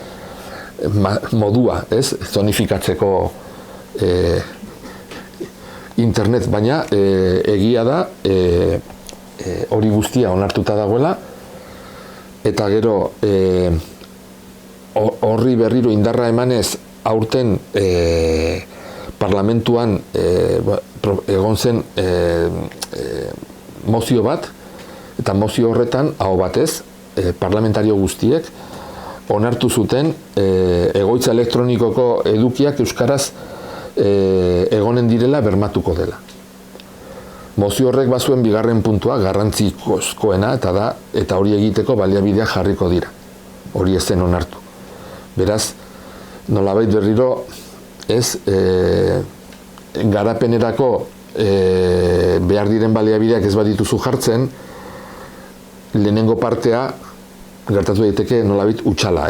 modua, zonifikatzeko internet, baina egia da hori guztia onartuta dagoela, eta gero horri berriro indarra emanez aurten parlamentuan egon zen mozio bat, Eta mozio horretan, aho batez, parlamentario guztiek onartu zuten egoitza elektronikoko edukiak euskaraz egonen direla bermatuko dela. Mozio horrek bazuen bigarren puntua garrantzizkoena eta hori egiteko baliabideak jarriko dira. Hori ez zen onartu. Beraz, nolabait berriro garapenerako behar diren baliabideak ez badituzu jartzen, lehenengo partea gertatu daiteke nolabait utxala,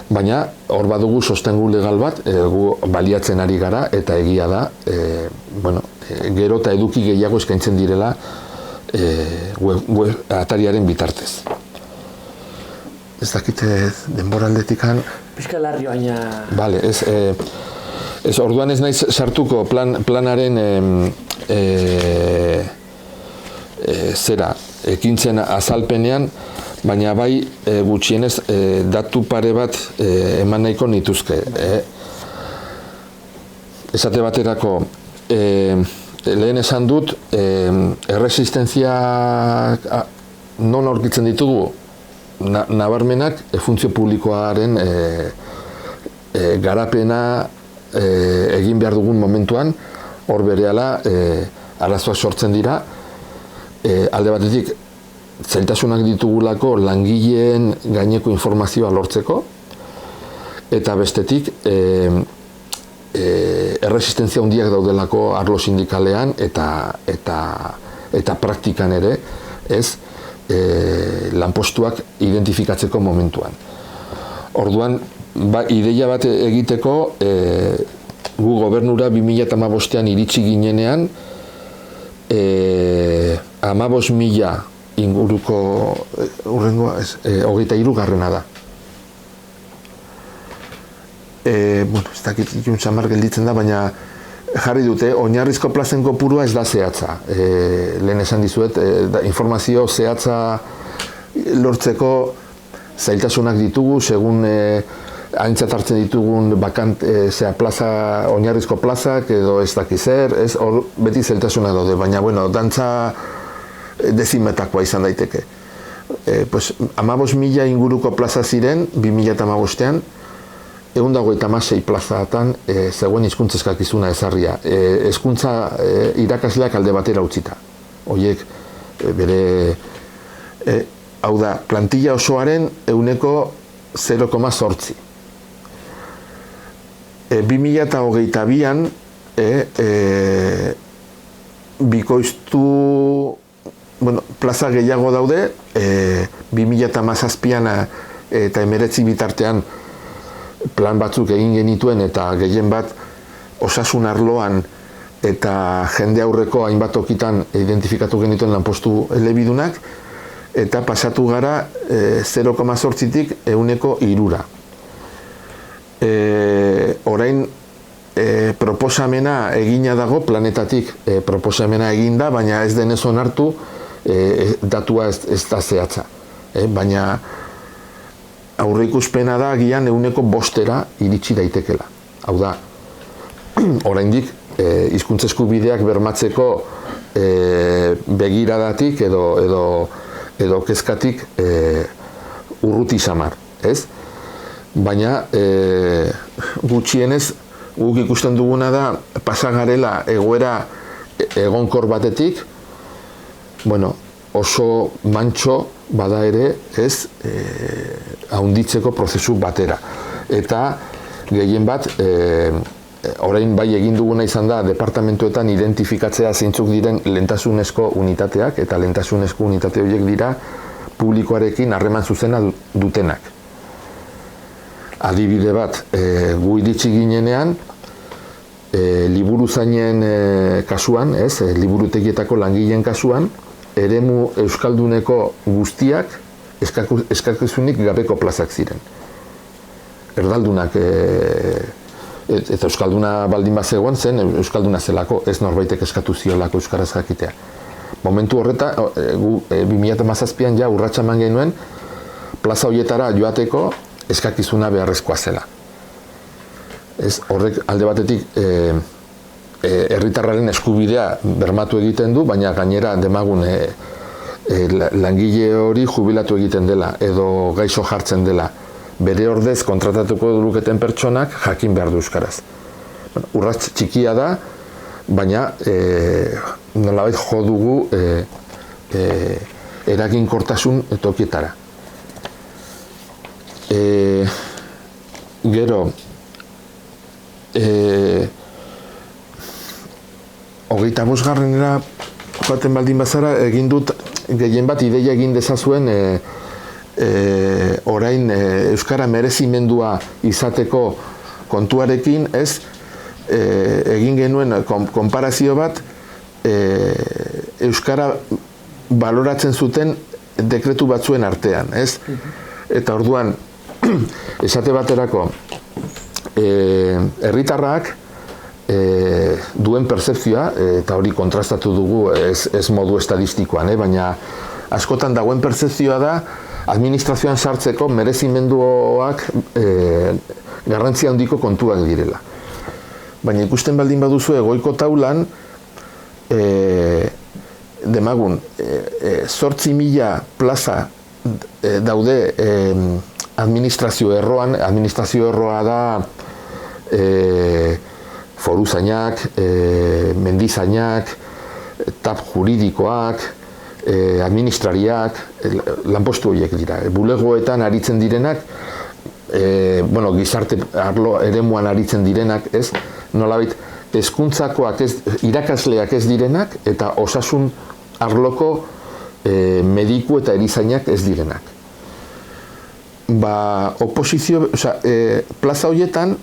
baina hor badugu sostengu legal bat, gu baliatzen ari gara eta egia da, gero eta eduki gehiago eskaintzen direla web atariaren bitartez. Ez dakite denboraldetikan... Pixka larri baina... Bale, orduan ez naiz sartuko planaren ekintzen azalpenean, baina bai gutxienez datu pare bat eman nahiko nituzke. Esate baterako, lehen esan dut, erresistenzia non aurkitzen ditugu nabarmenak funtzio publikoaren garapena egin behar dugun momentuan, hor berehala arazoak sortzen dira, alde batetik zailtasunak ditugulako langileen gaineko informazioa lortzeko, eta bestetik erresistentzia handiak daudelako arlo sindikalean eta praktikan ere, lanpostuak identifikatzeko momentuan. Orduan, ideia bat egiteko, gu gobernura 2015an iritsi ginenean, 15.000 inguruko, urrengoa, 23. da. Ez dakit ikun samar gelditzen da, baina jarri dute, oinarrizko plazen kopurua ez da zehatza. Lehen esan dizuet, informazio zehatza lortzeko zailtasunak ditugu, segun aintzat hartzen ditugun oinarrizko plazak edo ez dakizer, hor beti zailtasunak daude, baina dantza dezimetakoa izan daiteke. 15.000 inguruko plaza ziren 2015ean, 156 plazatan zegoen hizkuntza eskakizuna ezarria. Hezkuntza irakasleak alde batera utzita. Horiek bere, hau da, plantilla osoaren 0,8. 2022an bikoiztu plaza gehiago daude, 2017an eta 19 bitartean plan batzuk egin genituen eta gehien bat osasun arloan eta jende aurreko hainbat tokitan identifikatu genituen lanpostu elebidunak, eta pasatu gara 0,8tik 103. Orain proposamena egina dago, planetatik proposamena eginda, baina ez denez onartu, datua ez da zehatza. Baina aurreikuspena da agian 5% iritsi daitekela. Hau da, oraindik hizkuntza eskubideak bermatzeko begiradatik edo kezkatik urruti samar, ez? Baina gutxienez guk ikusten duguna da pasagarela egoera egonkor batetik, oso mantxo bada ere, ez, haunditzeko prozesu batera. Eta gehien bat, orain bai egin duguna izan da departamentuetan identifikatzea zeintzuk diren lehentasunezko unitateak, eta lehentasunezko unitate horiek dira publikoarekin harreman zuzena dutenak. Adibide bat, gu iritsi ginenean, liburuzainen kasuan, liburutegietako langileen kasuan, eremu euskalduneko guztiak eskakizunik gabeko plazak ziren. Erdaldunak eta euskalduna baldin bat zegoen zen, euskalduna zelako, ez norbaitek eskatu ziolako euskaraz jakitea. Momentu horreta, 2017an ja urratsa eman genuen, plaza horietara joateko eskakizuna beharrezkoa zela. Horrek alde batetik herritarraren eskubidea bermatu egiten du, baina gainera demagun langile hori jubilatu egiten dela edo gaixo jartzen dela, bere ordez kontratatuko luketen pertsonak jakin behar du euskaraz. Urrats txikia da, baina nolabait jo dugu eraginkortasun tokietara. Gero, hogeita bosgarrenera joaten baldin bazara, egin dut gehien bat ideia egin dezazuen orain euskara merezimendua izateko kontuarekin, ez egin genuen konparazio bat euskara baloratzen zuten dekretu batzuen artean, ez? Eta orduan, esate baterako, herritarrak duen pertzepzioa, eta hori kontrastatu dugu ez modu estadistikoan, baina askotan dagoen pertzepzioa da administrazioan sartzeko merezimenduak garrantzia handiko kontuak direla. Baina ikusten baldin baduzu egoiko taulan, demagun, 8.000 plaza daude administrazio erroan. Administrazio erroa da foruzainak, mendizainak, tap juridikoak, administrariak, lanpostu horiek dira. Bulegoetan aritzen direnak, gizarte arlo eremuan aritzen direnak, ez, nolabait, hezkuntzakoak irakasleak ez direnak, eta osasun arloko mediku eta erizainak ez direnak. Oposizio, plaza horietan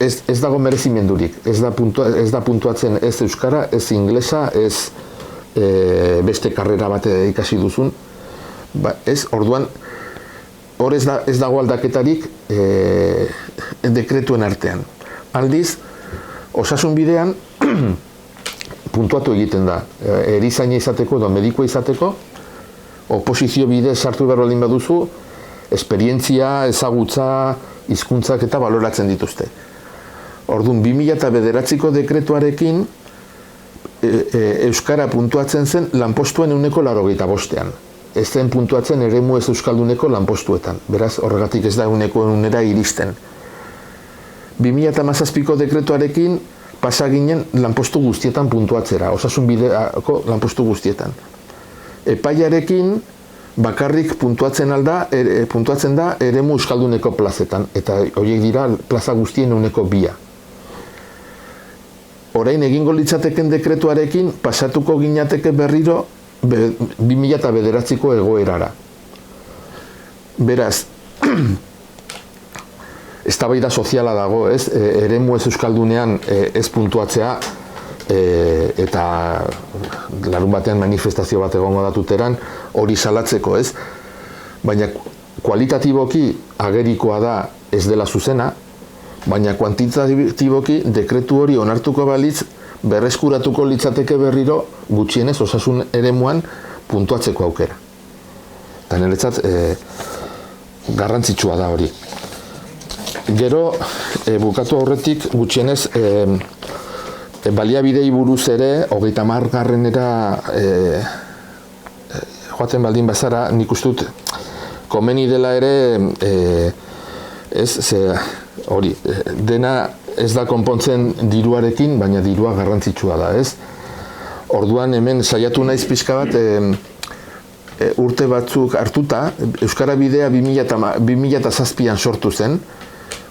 ez dago merezimendurik, ez da puntuatzen ez euskara, ez inglesa, ez beste karrera bat ikasi duzun. Orduan, hor ez dago aldaketarik dekretuen artean. Aldiz, osasun bidean puntuatu egiten da, erizaina izateko edo medikua izateko, oposizio bide sartu behar baldin baduzu, esperientzia, ezagutza, hizkuntzak eta baloratzen dituzte. Orduan, 2009ko dekretuarekin euskara puntuatzen zen lanpostuen 85%. Ez zen puntuatzen eremu ez euskalduneko lanpostuetan. Beraz, horregatik ez da 100% iristen. 2017ko dekretuarekin pasa ginen lanpostu guztietan puntuatzera, osasun bideako lanpostu guztietan. Epaiarekin bakarrik puntuatzen da eremu euskalduneko plazetan, eta horiek dira plaza guztien 2%. Orain egingo litzateken dekretuarekin pasatuko ginateke berriro 2009ko egoerara. Beraz, eztabaida soziala dago, ez? Eremu ez euskaldunean ez puntuatzea, eta larun batean manifestazio bat egongo datuteran hori salatzeko, ez? Baina kualitatiboki agerikoa da ez dela zuzena, baina kuantitatiboki dekretu hori onartuko balitz berreskuratuko litzateke berriro gutxienez osasun eremuan puntuatzeko aukera. Eta niretzat garrantzitsua da hori. Gero, bukatu aurretik gutxienez baliabidei buruz ere, 30. Joaten baldin bazara, nik uste dut komeni dela ere, hori, dena ez da konpontzen diruarekin, baina dirua garrantzitsua da, ez? Orduan hemen saiatu naiz pixka bat urte batzuk hartuta, Euskara Bidea 2007an sortu zen,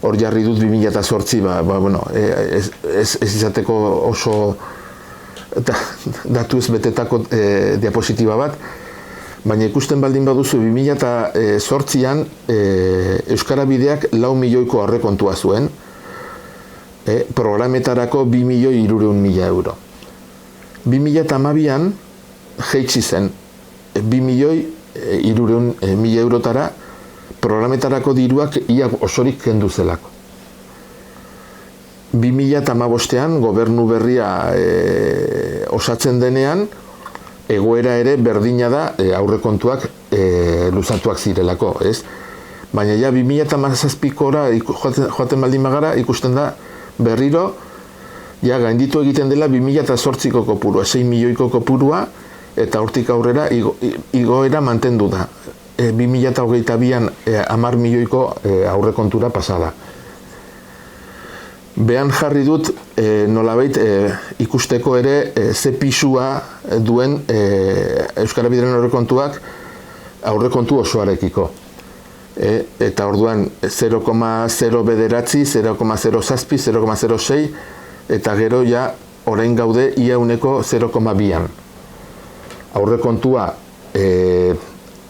hor jarri dut 2008, ez izateko oso datu ez betetako diapositiba bat, baina ikusten baldin baduzu 2008an Euskara Bideak 4 milioiko aurrekontua zuen, programetarako 2.300.000 euro. 2012an jeitsi zen 2.300.000 eurotara programetarako diruak ia osorik kendu zelako. 2015an gobernu berria osatzen denean, egoera ere berdina da aurrekontuak luzatuak zirelako, ez? Baina ja 2017kora joaten baldin bagara ikusten da berriro ja gainditu egiten dela 2008ko kopurua, 6 milioiko kopurua, eta hortik aurrera igoera mantendu da. 2022an 10 milioiko aurrekontura pasada. Behan jarri dut nolabait ikusteko ere ze pisua duen Euskara Bideren aurrekontuak aurrekontu osoarekiko. Eta orduan 0,0 bederatzi, 0,07, 0,06 eta gero ja orain gaude ia uneko 0,2an. Aurrekontua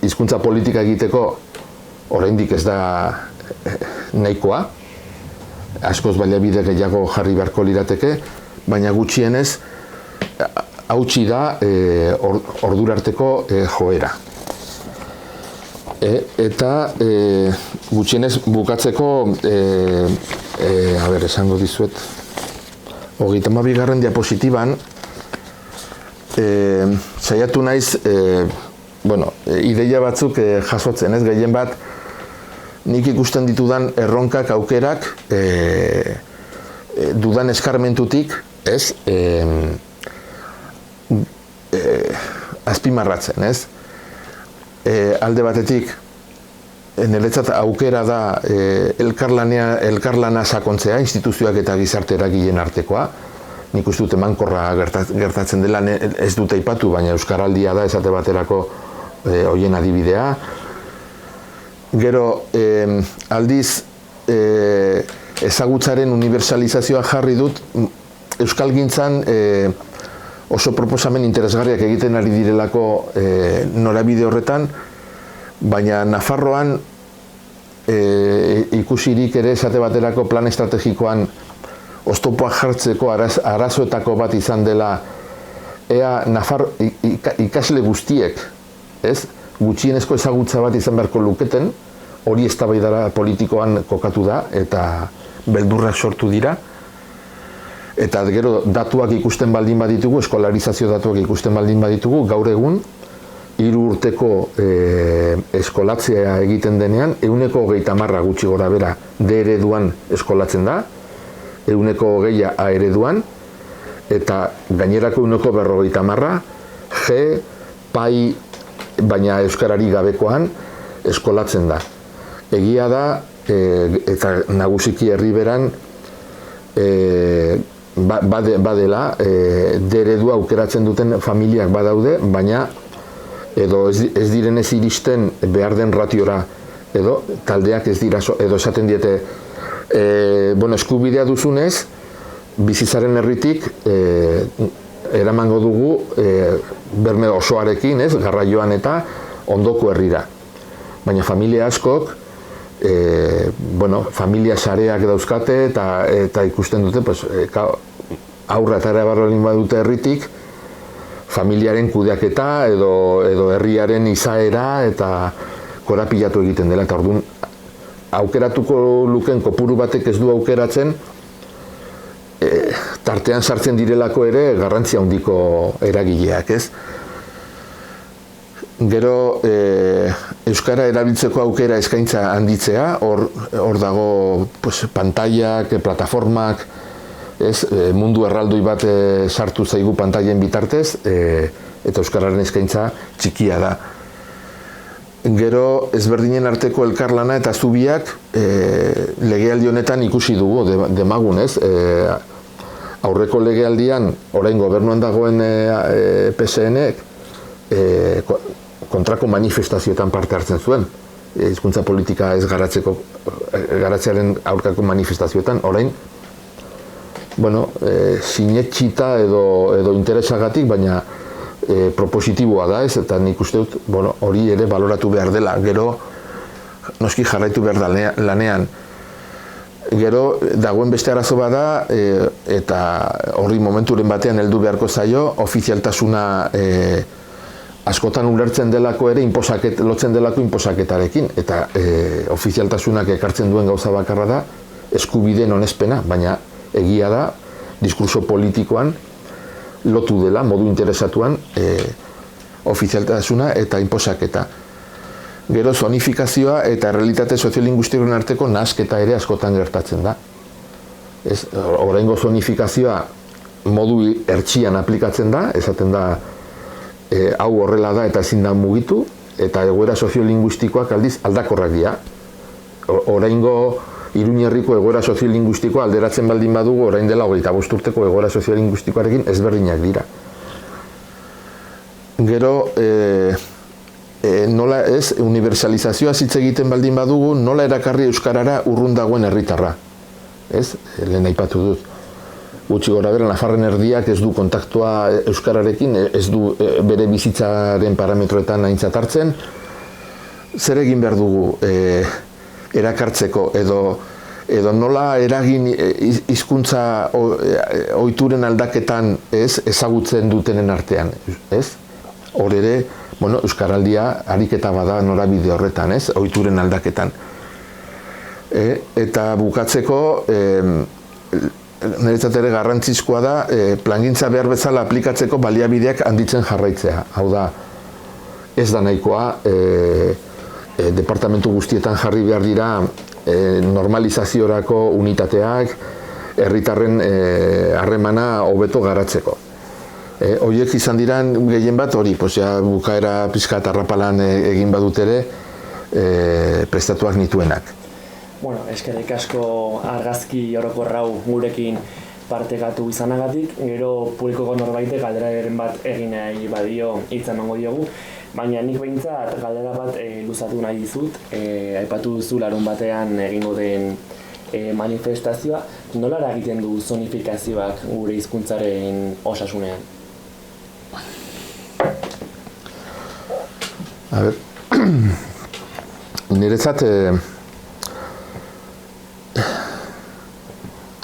hizkuntza politika egiteko oraindik ez da nahikoa. Askoz baliabide gehiago jarri beharko lirateke, baina gutxienez hautsi da ordurarteko joera. Eta gutxienez bukatzeko, esango dizuet, 32. diapositiban, saiatu naiz, ideia batzuk jasotzen, ez gehien bat, nik ikusten ditudan erronkak, aukerak, dudan eskarmentutik, ez, azpimarratzen, ez. Alde batetik, niretzat aukera da elkarlana sakontzea, instituzioak eta gizarte eragileen artekoa. Nik uste dut emankorra gertatzen dela, ez dut aipatu, baina Euskaraldia da esate baterako hoien adibidea. Gero, aldiz, ezagutzaren unibertsalizazioa jarri dut, euskalgintzan oso proposamen interesgarriak egiten ari direlako norabide horretan, baina Nafarroan ikusirik ere esate baterako plan estrategikoan oztopoak jartzeko arazoetako bat izan dela ea ikasle guztiek, ez? Gutxienezko ezagutza bat izan beharko luketen, hori eztabaidara politikoan kokatu da eta beldurrak sortu dira. Eta gero datuak ikusten baldin baditugu, eskolarizazio datuak ikusten baldin baditugu, gaur egun 3 urteko eskolatzea egiten denean, 30% gutxi gora bera D ereduan eskolatzen da, 20% A ereduan, eta gainerako 40% G, PAI, baina euskarari gabekoan eskolatzen da. Egia da, eta nagusiki herriberan badela, D eredua aukeratzen duten familiak badaude, baina edo ez direnez iristen behar den ratiora, edo taldeak ez dira, edo esaten diete, eskubidea duzunez, bizitzaren herritik eramango dugu berme osoarekin, ez, garraioan eta ondoko herrira. Baina familia askok, familia sareak dauzkate eta ikusten dute, aurra eta erabarrolin badute herritik, familiaren kudeaketa edo herriaren izaera eta korapilatu egiten dela. Eta orduan, aukeratuko luken kopuru batek ez du aukeratzen, tartean sartzen direlako ere garrantzia handiko eragileak, ez? Gero, euskara erabiltzeko aukera eskaintza handitzea, hor dago pantailak, plataformak, mundu erraldoi bat sartu zaigu pantailen bitartez, eta euskararen eskaintza txikia da. Gero, ezberdinen arteko elkarlana eta zubiak legealdi honetan ikusi dugu, demagun, ez? Aurreko legealdian, orain gobernuan dagoen PSN-ek, kontrako manifestazioetan parte hartzen zuen. Hizkuntza politika ez garatzearen aurkako manifestazioetan, orain, sinetxita edo interesagatik, baina propositiboa da, ez, eta nik uste dut, hori ere baloratu behar dela. Gero, noski jarraitu behar da lanean. Gero, dagoen beste arazo bada, eta horri momenturen batean heldu beharko zaio, ofizialtasuna askotan ulertzen delako ere lotzen delako inposaketarekin, eta ofizialtasunak ekartzen duen gauza bakarra da eskubideen onespena, baina egia da, diskurso politikoan lotu dela, modu interesatuan, ofizialtasuna eta inposaketa. Gero, zonifikazioa eta realitate soziolinguistikoen arteko nahasketa ere askotan gertatzen da. Oraingo zonifikazioa modu hertsian aplikatzen da, esaten da, hau horrela da eta ezin da mugitu, eta egoera soziolinguistikoak aldiz aldakorrak dira. Oraingo Iruñerriko egoera soziolinguistikoa alderatzen baldin badugu, orain dela 25 urteko egoera soziolinguistikoarekin ezberdinak dira. Gero, nola ez, universalizazioa hitz egiten baldin badugu, nola erakarri euskarara urrun dagoen herritarra. Ez? Lehen aipatu dut. Gutxi gora bera, Nafarren erdiak ez du kontaktua euskararekin, ez du bere bizitzaren parametroetan aintzat hartzen. Zer egin behar dugu erakartzeko edo nola eragin hizkuntza ohituren aldaketan ezagutzen dutenen artean, ez? Hor ere, euskaraldia ariketa bada norabide horretan, ez? Ohituren aldaketan. Eta bukatzeko, niretzat ere garrantzizkoa da, plangintza behar bezala aplikatzeko baliabideak handitzen jarraitzea. Hau da, ez da nahikoa, departamentu guztietan jarri behar dira normalizaziorako unitateak, herritarren harremana hobeto garatzeko. Horiek izan diran gehien bat hori, bukaera pixka eta arrapalan egin badut ere prestatuak nituenak. Eskerrik asko argazki orokorra hau gurekin partekatu izanagatik, gero publikoko norbaitek galderaren bat egin nahi badio hitza emango diogu, baina nik behintzat galdera bat luzatu nahi dizut, aipatu duzu larun batean egingo den manifestazioa, nola eragiten du zonifikazioak gure hizkuntzaren osasunean? A ber, niretzat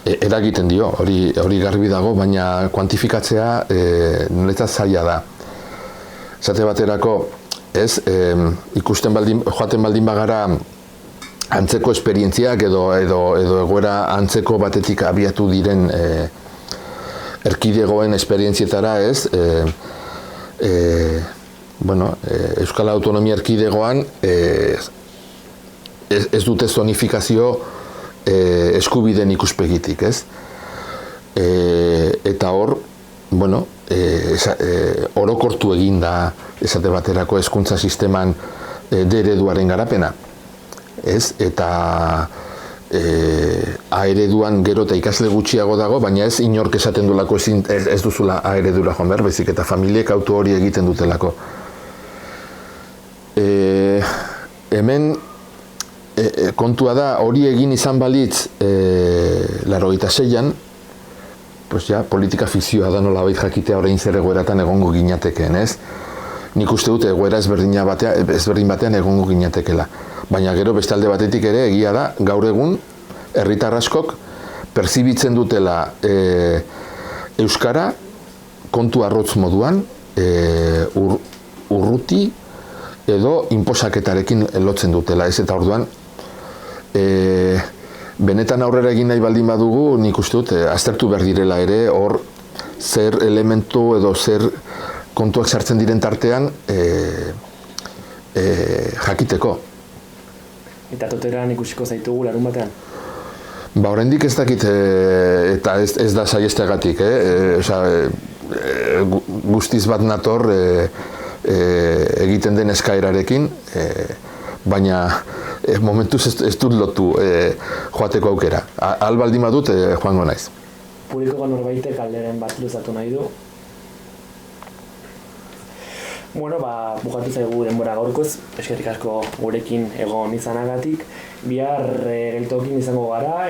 eragiten dio, hori garbi dago, baina kuantifikatzea niretzat zaila da. Esate baterako, ez, joaten baldin bagara antzeko esperientziak edo egoera antzeko batetik abiatu diren erkidegoen esperientzietara, ez, Euskal Autonomia Erkidegoan ez dute zonifikazio eskubideen ikuspegitik, ez? Eta hor, orokortu egin da esate baterako hezkuntza sisteman D-ereduaren garapena, ez? Eta A-ereduan gero eta ikasle gutxiago dago, baina ez inork esaten duelako ez duzula A-eredura joan behar, baizik eta familiek autu hori egiten dutelako. Hemen kontua da, hori egin izan balitz 86an, politika fikzioa da nolabait jakitea orain zer egoeratan egongo ginatekeen, ez? Nik uste dut egoera ezberdin batean egongo ginatekela. Baina gero beste alde batetik ere egia da, gaur egun herritar askok perzibitzen dutela euskara kontu arrotz moduan, urruti edo inposaketarekin lotzen dutela, ez? Eta orduan benetan aurrera egin nahi baldin badugu, nik uste dut aztertu behar direla ere hor zer elementu edo zer kontuak sartzen diren tartean jakiteko. Eta toteran ikusiko zaitugu larun batean? Oraindik ez dakit, eta ez da saihesteagatik, guztiz bat nator egiten den eskaerarekin, baina momentuz ez dut lotu joateko aukera. Albaldin badut joango naiz. Publikoko norbaitek galderen bat luzatu nahi du. Bukatu zaigu denbora gaurkoz, eskerrik asko gurekin egon izanagatik. Bihar geltokin izango gara,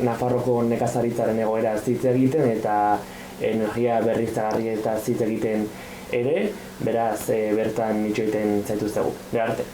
Nafarroko nekazaritzaren egoera hitz egiten eta energia berriztagarri eta hitz egiten ere, beraz bertan itxoiten zaituztegu. Gero arte.